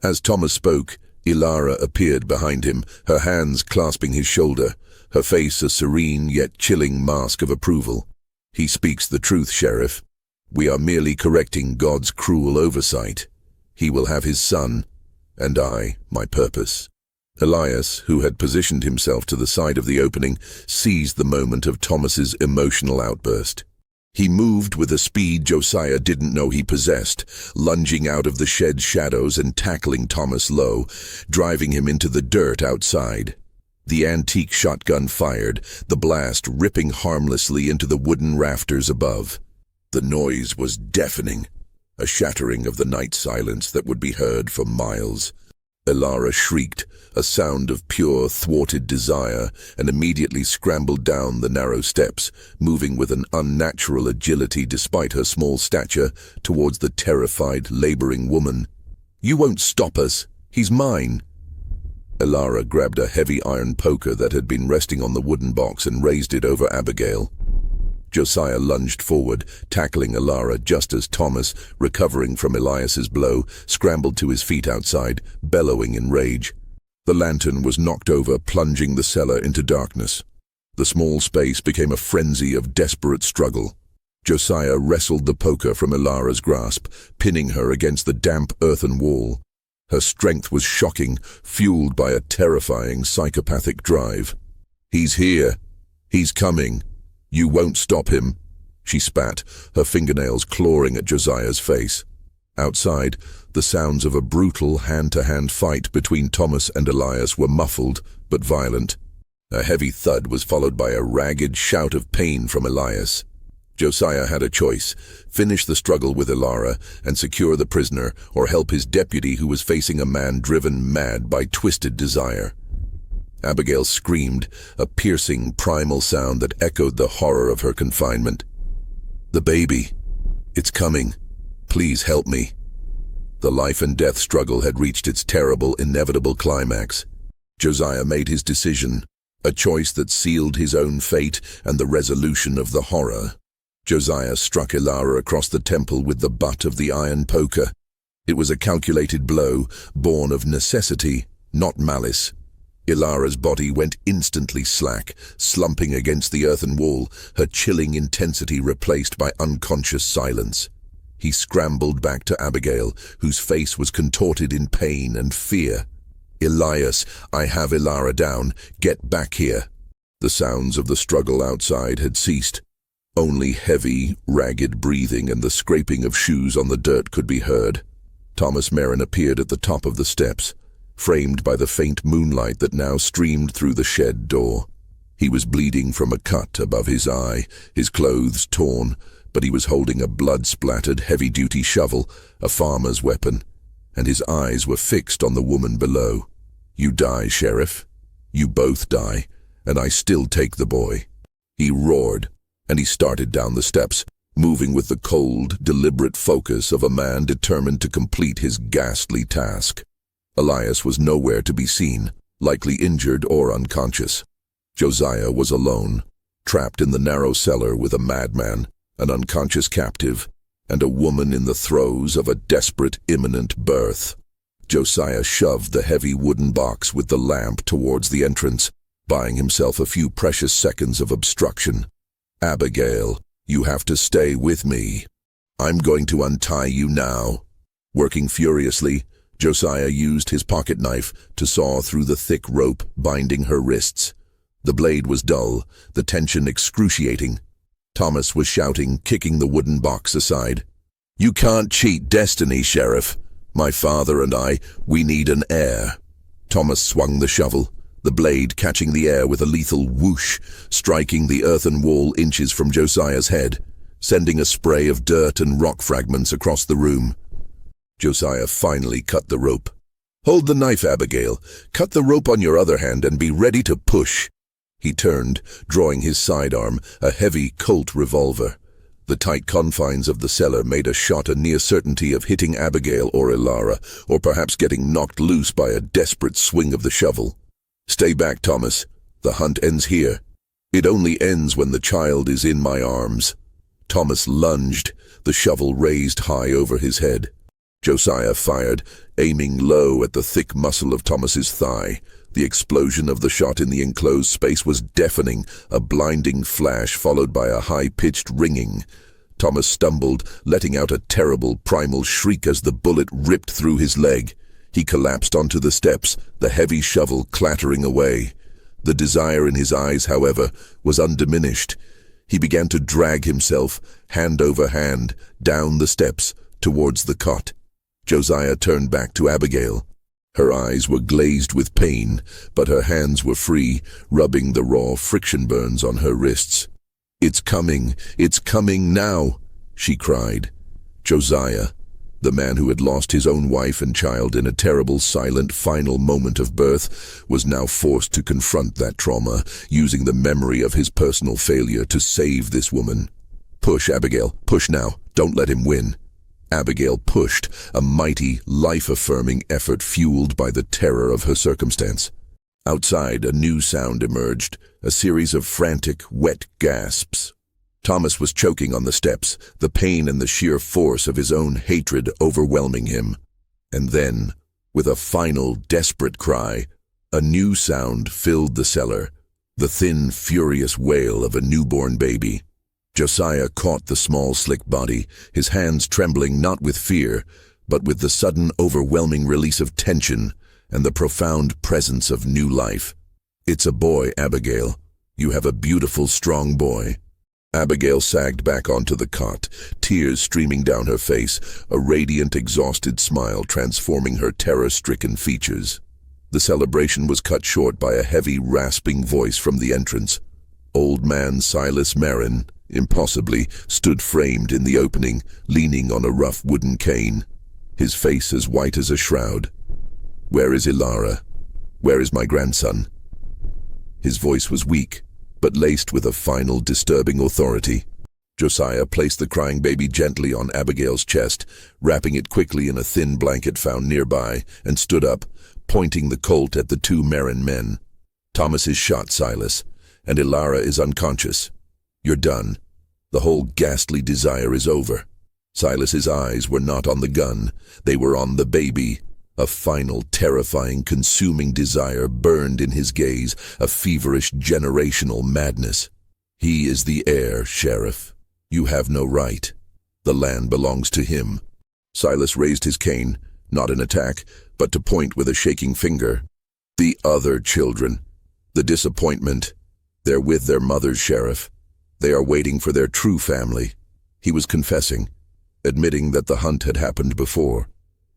As Thomas spoke, Ilara appeared behind him, her hands clasping his shoulder, her face a serene yet chilling mask of approval. "He speaks the truth, Sheriff. We are merely correcting God's cruel oversight. He will have his son, and I, my purpose." Elias, who had positioned himself to the side of the opening, seized the moment of Thomas's emotional outburst. He moved with a speed Josiah didn't know he possessed, lunging out of the shed's shadows and tackling Thomas low, driving him into the dirt outside. The antique shotgun fired, the blast ripping harmlessly into the wooden rafters above. The noise was deafening, a shattering of the night silence that would be heard for miles. Ilara shrieked, a sound of pure, thwarted desire, and immediately scrambled down the narrow steps, moving with an unnatural agility despite her small stature towards the terrified, laboring woman. "You won't stop us. He's mine." Ilara grabbed a heavy iron poker that had been resting on the wooden box and raised it over Abigail. Josiah lunged forward, tackling Ilara just as Thomas, recovering from Elias's blow, scrambled to his feet outside, bellowing in rage. The lantern was knocked over, plunging the cellar into darkness. The small space became a frenzy of desperate struggle. Josiah wrestled the poker from Ilara's grasp, pinning her against the damp earthen wall. Her strength was shocking, fueled by a terrifying psychopathic drive. "He's here. He's coming. You won't stop him," she spat, her fingernails clawing at Josiah's face. Outside, the sounds of a brutal hand-to-hand fight between Thomas and Elias were muffled, but violent. A heavy thud was followed by a ragged shout of pain from Elias. Josiah had a choice: finish the struggle with Ilara and secure the prisoner, or help his deputy who was facing a man driven mad by twisted desire. Abigail screamed, a piercing, primal sound that echoed the horror of her confinement. "The baby. It's coming. Please help me." The life-and-death struggle had reached its terrible, inevitable climax. Josiah made his decision, a choice that sealed his own fate and the resolution of the horror. Josiah struck Ilara across the temple with the butt of the iron poker. It was a calculated blow, born of necessity, not malice. Ilara's body went instantly slack, slumping against the earthen wall, her chilling intensity replaced by unconscious silence. He scrambled back to Abigail, whose face was contorted in pain and fear. "Elias, I have Ilara down. Get back here." The sounds of the struggle outside had ceased. Only heavy, ragged breathing and the scraping of shoes on the dirt could be heard. Thomas Merrin appeared at the top of the steps, framed by the faint moonlight that now streamed through the shed door. He was bleeding from a cut above his eye, his clothes torn, but he was holding a blood-splattered heavy-duty shovel, a farmer's weapon, and his eyes were fixed on the woman below. "You die, Sheriff. You both die, and I still take the boy." He roared, and he started down the steps, moving with the cold, deliberate focus of a man determined to complete his ghastly task. Elias was nowhere to be seen, likely injured or unconscious. Josiah was alone, trapped in the narrow cellar with a madman, an unconscious captive, and a woman in the throes of a desperate, imminent birth. Josiah shoved the heavy wooden box with the lamp towards the entrance, buying himself a few precious seconds of obstruction. "Abigail, you have to stay with me. I'm going to untie you now." Working furiously, Josiah used his pocket knife to saw through the thick rope binding her wrists. The blade was dull, the tension excruciating. Thomas was shouting, kicking the wooden box aside. "You can't cheat destiny, Sheriff. My father and we need an heir." Thomas swung the shovel, the blade catching the air with a lethal whoosh, striking the earthen wall inches from Josiah's head, sending a spray of dirt and rock fragments across the room. Josiah finally cut the rope. "Hold the knife, Abigail. Cut the rope on your other hand and be ready to push." He turned, drawing his sidearm, a heavy Colt revolver. The tight confines of the cellar made a shot a near certainty of hitting Abigail or Ilara, or perhaps getting knocked loose by a desperate swing of the shovel. "Stay back, Thomas. The hunt ends here. It only ends when the child is in my arms." Thomas lunged, the shovel raised high over his head. Josiah fired, aiming low at the thick muscle of Thomas's thigh. The explosion of the shot in the enclosed space was deafening, a blinding flash followed by a high-pitched ringing. Thomas stumbled, letting out a terrible primal shriek as the bullet ripped through his leg. He collapsed onto the steps, the heavy shovel clattering away. The desire in his eyes, however, was undiminished. He began to drag himself, hand over hand, down the steps, towards the cot. Josiah turned back to Abigail. Her eyes were glazed with pain, but her hands were free, rubbing the raw friction burns on her wrists. It's coming now," she cried. Josiah, the man who had lost his own wife and child in a terrible, silent, final moment of birth, was now forced to confront that trauma, using the memory of his personal failure to save this woman. "Push, Abigail, push now. Don't let him win." Abigail pushed, a mighty, life-affirming effort fueled by the terror of her circumstance. Outside, a new sound emerged, a series of frantic, wet gasps. Thomas was choking on the steps, the pain and the sheer force of his own hatred overwhelming him. And then, with a final, desperate cry, a new sound filled the cellar, the thin, furious wail of a newborn baby. Josiah caught the small, slick body, his hands trembling not with fear, but with the sudden, overwhelming release of tension and the profound presence of new life. "It's a boy, Abigail. You have a beautiful, strong boy." Abigail sagged back onto the cot, tears streaming down her face, a radiant, exhausted smile transforming her terror-stricken features. The celebration was cut short by a heavy, rasping voice from the entrance. Old man Silas Merrin, impossibly, stood framed in the opening, leaning on a rough wooden cane, his face as white as a shroud. "Where is Ilara? Where is my grandson?" His voice was weak, but laced with a final, disturbing authority. Josiah placed the crying baby gently on Abigail's chest, wrapping it quickly in a thin blanket found nearby, and stood up, pointing the Colt at the two Merrin men. "Thomas is shot, Silas, and Ilara is unconscious. You're done. The whole ghastly desire is over." Silas's eyes were not on the gun, they were on the baby. A final, terrifying, consuming desire burned in his gaze, a feverish, generational madness. "He is the heir, Sheriff. You have no right. The land belongs to him." Silas raised his cane, not in attack, but to point with a shaking finger. "The other children. The disappointment. They're with their mothers, Sheriff. They are waiting for their true family." He was confessing, admitting that the hunt had happened before,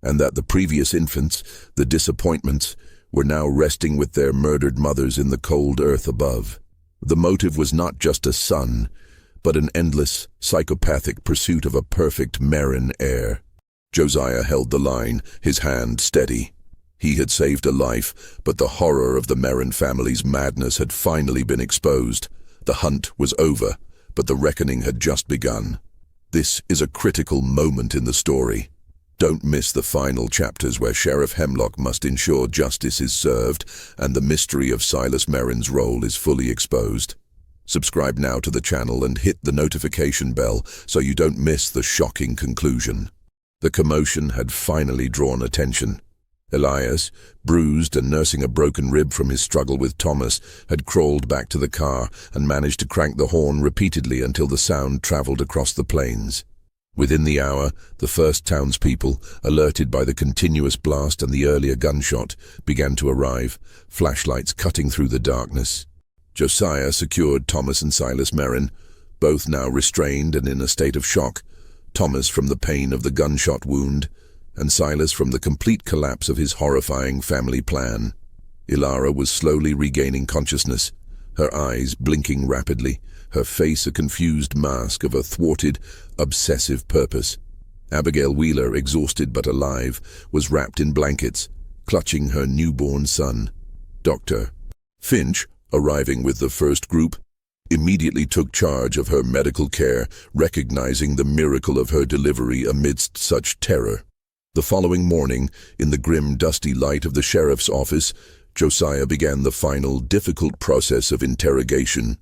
and that the previous infants, the disappointments, were now resting with their murdered mothers in the cold earth above. The motive was not just a son, but an endless, psychopathic pursuit of a perfect Merrin heir. Josiah held the line, his hand steady. He had saved a life, but the horror of the Merrin family's madness had finally been exposed. The hunt was over, but the reckoning had just begun. This is a critical moment in the story. Don't miss the final chapters where Sheriff Hemlock must ensure justice is served and the mystery of Silas Merrin's role is fully exposed. Subscribe now to the channel and hit the notification bell so you don't miss the shocking conclusion. The commotion had finally drawn attention. Elias, bruised and nursing a broken rib from his struggle with Thomas, had crawled back to the car and managed to crank the horn repeatedly until the sound traveled across the plains. Within the hour, the first townspeople, alerted by the continuous blast and the earlier gunshot, began to arrive, flashlights cutting through the darkness. Josiah secured Thomas and Silas Merrin, both now restrained and in a state of shock, Thomas from the pain of the gunshot wound, and Silas from the complete collapse of his horrifying family plan. Ilara was slowly regaining consciousness, her eyes blinking rapidly, her face a confused mask of a thwarted, obsessive purpose. Abigail Wheeler, exhausted but alive, was wrapped in blankets, clutching her newborn son. Dr. Finch, arriving with the first group, immediately took charge of her medical care, recognizing the miracle of her delivery amidst such terror. The following morning, in the grim, dusty light of the sheriff's office, Josiah began the final, difficult process of interrogation.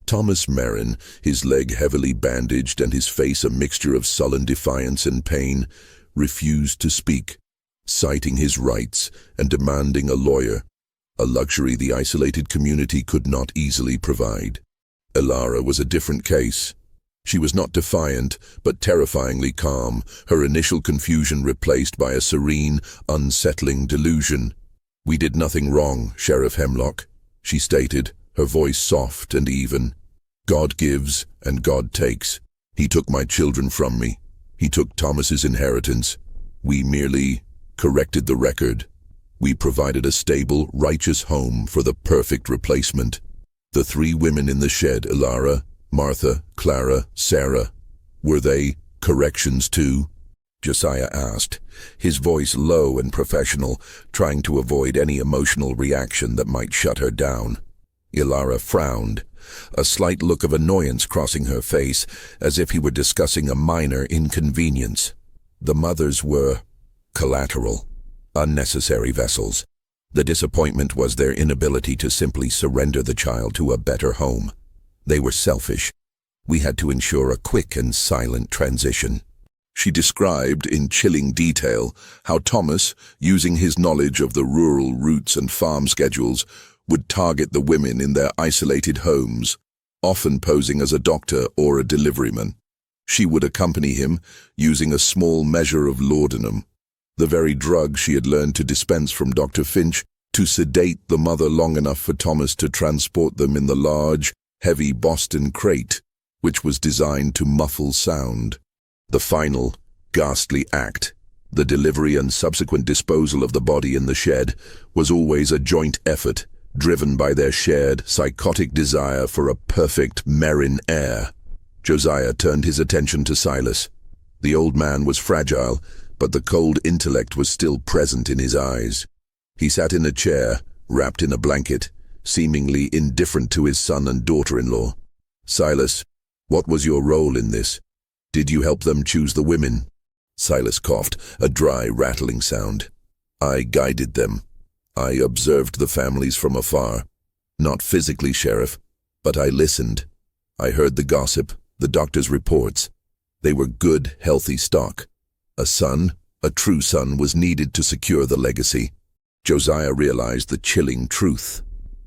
Thomas Merrin, his leg heavily bandaged and his face a mixture of sullen defiance and pain, refused to speak, citing his rights and demanding a lawyer, a luxury the isolated community could not easily provide. Ilara was a different case. She was not defiant, but terrifyingly calm, her initial confusion replaced by a serene, unsettling delusion. "We did nothing wrong, Sheriff Hemlock," she stated, her voice soft and even. "God gives and God takes. He took my children from me. He took Thomas's inheritance. We merely corrected the record. We provided a stable, righteous home for the perfect replacement. The three women in the shed, Ilara, Martha, Clara, Sarah, were they corrections too?" Josiah asked, his voice low and professional, trying to avoid any emotional reaction that might shut her down. Ilara frowned, a slight look of annoyance crossing her face, as if he were discussing a minor inconvenience. The mothers were collateral, unnecessary vessels. The disappointment was their inability to simply surrender the child to a better home. They were selfish. We had to ensure a quick and silent transition. She described in chilling detail how Thomas, using his knowledge of the rural routes and farm schedules, would target the women in their isolated homes, often posing as a doctor or a deliveryman. She would accompany him, using a small measure of laudanum, the very drug she had learned to dispense from Dr. Finch, to sedate the mother long enough for Thomas to transport them in the large, heavy Boston crate, which was designed to muffle sound. The final, ghastly act, the delivery and subsequent disposal of the body in the shed, was always a joint effort, driven by their shared, psychotic desire for a perfect Merrin heir. Josiah turned his attention to Silas. The old man was fragile, but the cold intellect was still present in his eyes. He sat in a chair, wrapped in a blanket, seemingly indifferent to his son and daughter-in-law. "Silas, What was your role in this? Did you help them choose the women? Silas coughed, a dry, rattling sound. I guided them. I observed the families from afar. Not physically, Sheriff, but I listened. I heard the gossip, the doctor's reports. They were good, healthy stock. A son, a true son, was needed to secure the legacy. Josiah realized the chilling truth.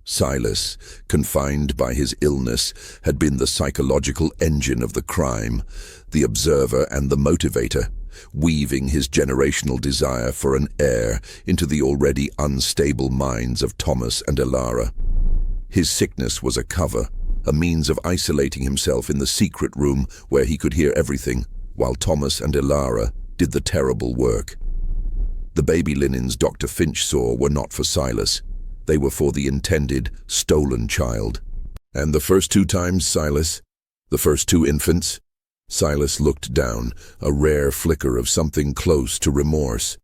Silas, confined by his illness, had been the psychological engine of the crime, the observer and the motivator, weaving his generational desire for an heir into the already unstable minds of Thomas and Elara. His sickness was a cover, a means of isolating himself in the secret room where he could hear everything, while Thomas and Elara did the terrible work. The baby linens Dr. Finch saw were not for Silas. They were for the intended, stolen child. And the first 2 times, Silas? The first 2 infants? Silas looked down, a rare flicker of something close to remorse.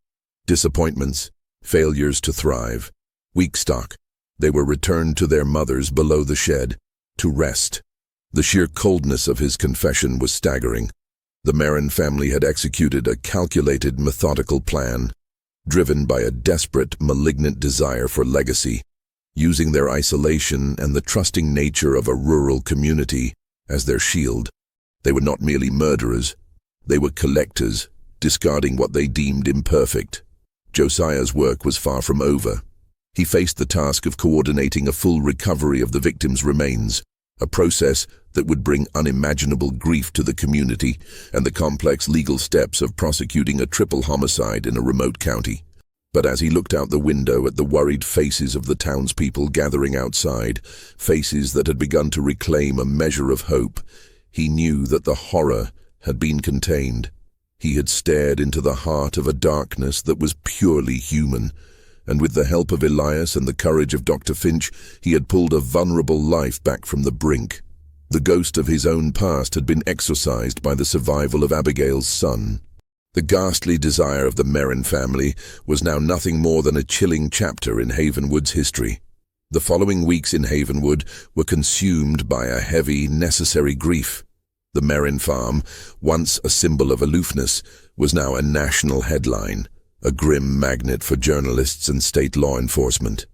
Disappointments, failures to thrive, weak stock. They were returned to their mothers below the shed, to rest. The sheer coldness of his confession was staggering. The Merrin family had executed a calculated, methodical plan, driven by a desperate, malignant desire for legacy, using their isolation and the trusting nature of a rural community as their shield. They were not merely murderers, they were collectors, discarding what they deemed imperfect. Josiah's work was far from over. He faced the task of coordinating a full recovery of the victims' remains, a process that would bring unimaginable grief to the community and the complex legal steps of prosecuting a triple homicide in a remote county. But as he looked out the window at the worried faces of the townspeople gathering outside, faces that had begun to reclaim a measure of hope, he knew that the horror had been contained. He had stared into the heart of a darkness that was purely human, and with the help of Elias and the courage of Dr. Finch, he had pulled a vulnerable life back from the brink. The ghost of his own past had been exorcised by the survival of Abigail's son. The ghastly desire of the Merrin family was now nothing more than a chilling chapter in Havenwood's history. The following weeks in Havenwood were consumed by a heavy, necessary grief. The Merrin farm, once a symbol of aloofness, was now a national headline, a grim magnet for journalists and state law enforcement.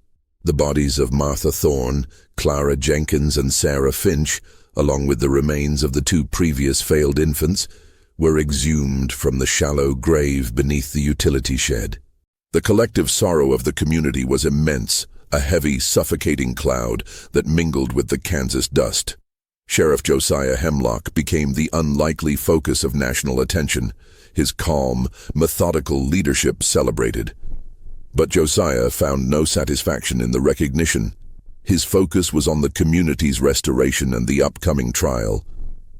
The bodies of Martha Thorne, Clara Jenkins and Sarah Finch, along with the remains of the 2 previous failed infants, were exhumed from the shallow grave beneath the utility shed. The collective sorrow of the community was immense, a heavy, suffocating cloud that mingled with the Kansas dust. Sheriff Josiah Hemlock became the unlikely focus of national attention, his calm, methodical leadership celebrated. But Josiah found no satisfaction in the recognition. His focus was on the community's restoration and the upcoming trial.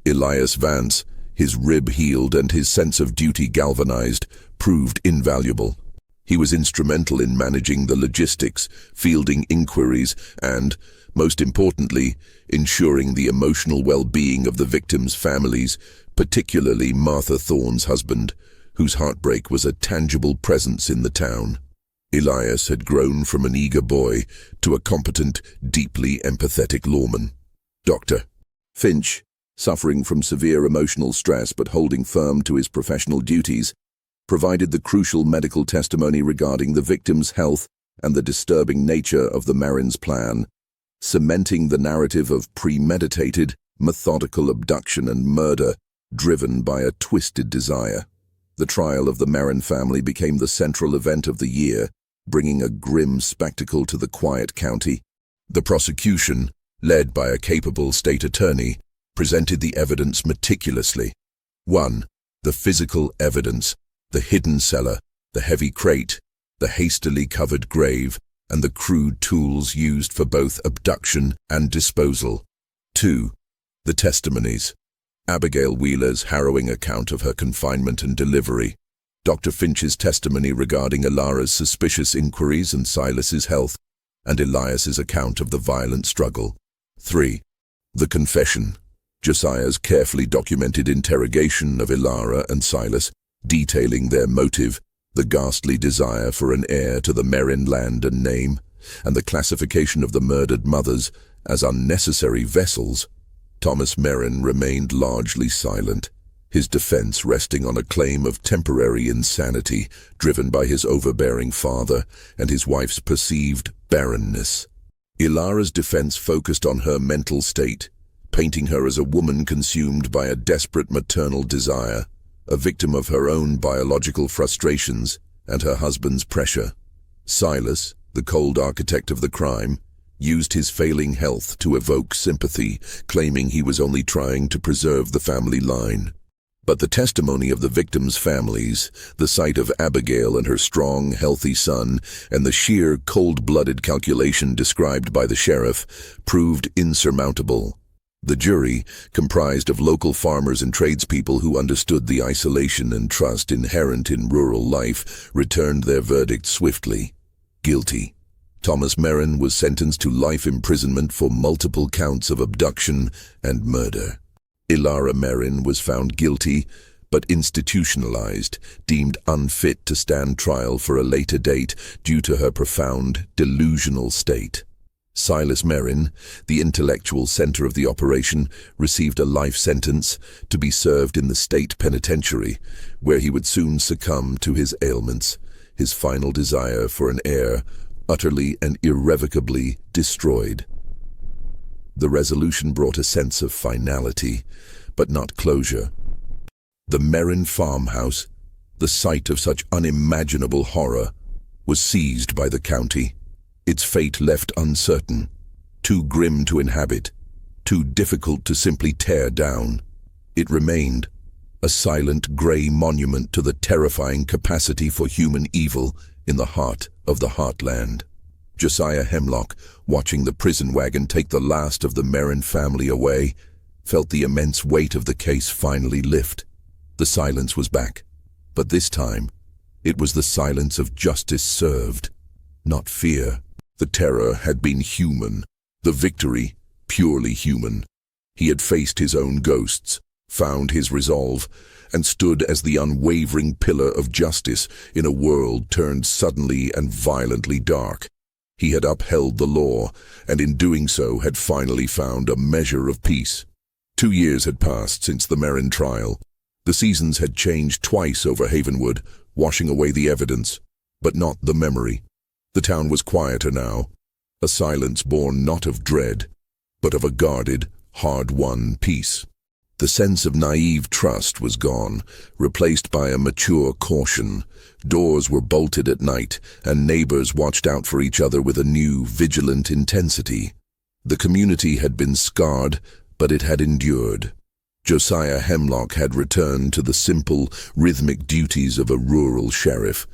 Elias Vance, his rib healed and his sense of duty galvanized, proved invaluable. He was instrumental in managing the logistics, fielding inquiries, and, most importantly, ensuring the emotional well-being of the victims' families, particularly Martha Thorne's husband, whose heartbreak was a tangible presence in the town. Elias had grown from an eager boy to a competent, deeply empathetic lawman. Dr. Finch, suffering from severe emotional stress but holding firm to his professional duties, provided the crucial medical testimony regarding the victim's health and the disturbing nature of the Merrin's plan, cementing the narrative of premeditated, methodical abduction and murder driven by a twisted desire. The trial of the Merrin family became the central event of the year, bringing a grim spectacle to the quiet county. The prosecution, led by a capable state attorney, presented the evidence meticulously. 1. The physical evidence, the hidden cellar, the heavy crate, the hastily covered grave, and the crude tools used for both abduction and disposal. 2. The testimonies. Abigail Wheeler's harrowing account of her confinement and delivery, Dr. Finch's testimony regarding Elara's suspicious inquiries and Silas's health, and Elias's account of the violent struggle. 3. The confession. Josiah's carefully documented interrogation of Elara and Silas, detailing their motive, the ghastly desire for an heir to the Merrin land and name, and the classification of the murdered mothers as unnecessary vessels. Thomas Merrin remained largely silent, his defense resting on a claim of temporary insanity driven by his overbearing father and his wife's perceived barrenness. Ilara's defense focused on her mental state, painting her as a woman consumed by a desperate maternal desire, a victim of her own biological frustrations and her husband's pressure. Silas, the cold architect of the crime, used his failing health to evoke sympathy, claiming he was only trying to preserve the family line. But the testimony of the victims' families, the sight of Abigail and her strong, healthy son, and the sheer, cold-blooded calculation described by the sheriff, proved insurmountable. The jury, comprised of local farmers and tradespeople who understood the isolation and trust inherent in rural life, returned their verdict swiftly. Guilty. Thomas Merrin was sentenced to life imprisonment for multiple counts of abduction and murder. Ilara Merrin was found guilty, but institutionalized, deemed unfit to stand trial for a later date due to her profound, delusional state. Silas Merrin, the intellectual center of the operation, received a life sentence to be served in the state penitentiary, where he would soon succumb to his ailments, his final desire for an heir utterly and irrevocably destroyed. The resolution brought a sense of finality, but not closure. The Merrin farmhouse, the site of such unimaginable horror, was seized by the county, its fate left uncertain, too grim to inhabit, too difficult to simply tear down. It remained, a silent grey monument to the terrifying capacity for human evil in the heart of the heartland. Josiah Hemlock, watching the prison wagon take the last of the Merrin family away, felt the immense weight of the case finally lift. The silence was back, but this time, it was the silence of justice served, not fear. The terror had been human, the victory purely human. He had faced his own ghosts, found his resolve, and stood as the unwavering pillar of justice in a world turned suddenly and violently dark. He had upheld the law, and in doing so had finally found a measure of peace. 2 years had passed since the Merrin trial. The seasons had changed twice over Havenwood, washing away the evidence, but not the memory. The town was quieter now, a silence born not of dread, but of a guarded, hard-won peace. The sense of naive trust was gone, replaced by a mature caution. Doors were bolted at night, and neighbors watched out for each other with a new, vigilant intensity. The community had been scarred, but it had endured. Josiah Hemlock had returned to the simple, rhythmic duties of a rural sheriff.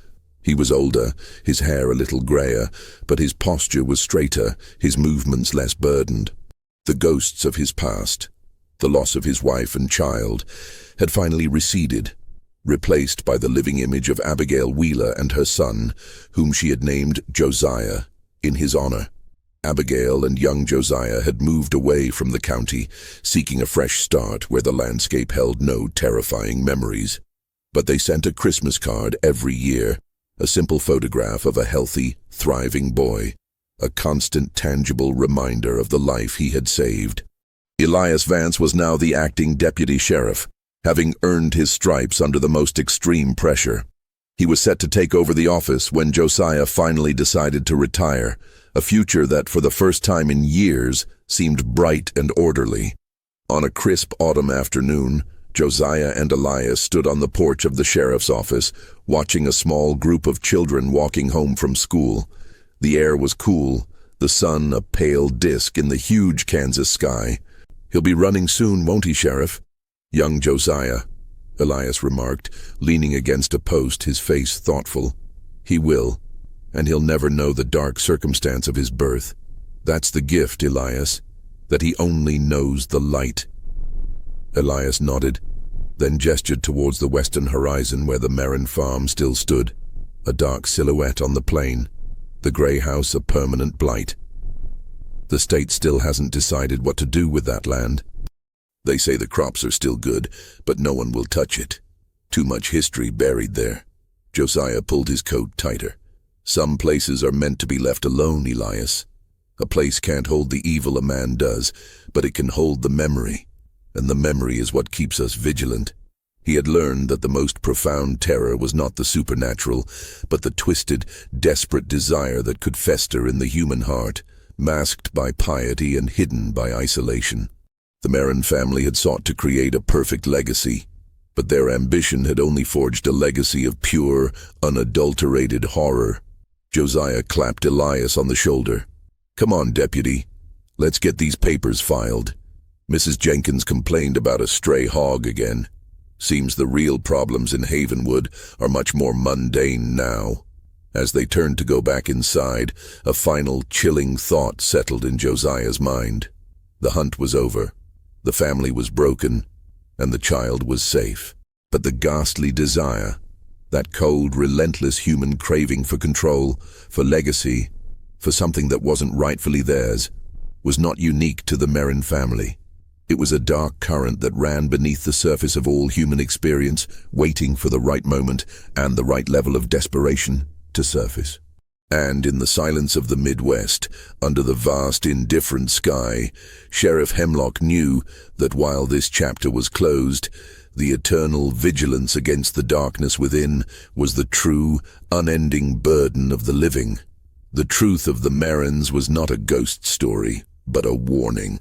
He was older, his hair a little grayer, but his posture was straighter, his movements less burdened. The ghosts of his past, the loss of his wife and child, had finally receded, replaced by the living image of Abigail Wheeler and her son, whom she had named Josiah, in his honor. Abigail and young Josiah had moved away from the county, seeking a fresh start where the landscape held no terrifying memories. But they sent a Christmas card every year, a simple photograph of a healthy, thriving boy, a constant, tangible reminder of the life he had saved. Elias Vance was now the acting deputy sheriff, having earned his stripes under the most extreme pressure. He was set to take over the office when Josiah finally decided to retire, a future that for the first time in years seemed bright and orderly. On a crisp autumn afternoon, Josiah and Elias stood on the porch of the sheriff's office, watching a small group of children walking home from school. The air was cool, the sun a pale disk in the huge Kansas sky. "He'll be running soon, won't he, Sheriff?" "Young Josiah," Elias remarked, leaning against a post, his face thoughtful. "He will, and he'll never know the dark circumstance of his birth. That's the gift, Elias, that he only knows the light." Elias nodded, then gestured towards the western horizon where the Merrin farm still stood, a dark silhouette on the plain, the grey house a permanent blight. "The state still hasn't decided what to do with that land. They say the crops are still good, but no one will touch it. Too much history buried there." Josiah pulled his coat tighter. "Some places are meant to be left alone, Elias. A place can't hold the evil a man does, but it can hold the memory, and the memory is what keeps us vigilant. He had learned that the most profound terror was not the supernatural, but the twisted, desperate desire that could fester in the human heart, masked by piety and hidden by isolation. The Merrin family had sought to create a perfect legacy, but their ambition had only forged a legacy of pure, unadulterated horror. Josiah clapped Elias on the shoulder. "Come on, deputy. Let's get these papers filed. Mrs. Jenkins complained about a stray hog again. Seems the real problems in Havenwood are much more mundane now." As they turned to go back inside, a final chilling thought settled in Josiah's mind. The hunt was over. The family was broken, and the child was safe. But the ghastly desire, that cold, relentless human craving for control, for legacy, for something that wasn't rightfully theirs, was not unique to the Merrin family. It was a dark current that ran beneath the surface of all human experience, waiting for the right moment and the right level of desperation to surface. And in the silence of the Midwest, under the vast, indifferent sky, Sheriff Hemlock knew that while this chapter was closed, the eternal vigilance against the darkness within was the true, unending burden of the living. The truth of the Merrins was not a ghost story, but a warning.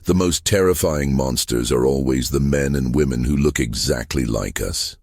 The most terrifying monsters are always the men and women who look exactly like us.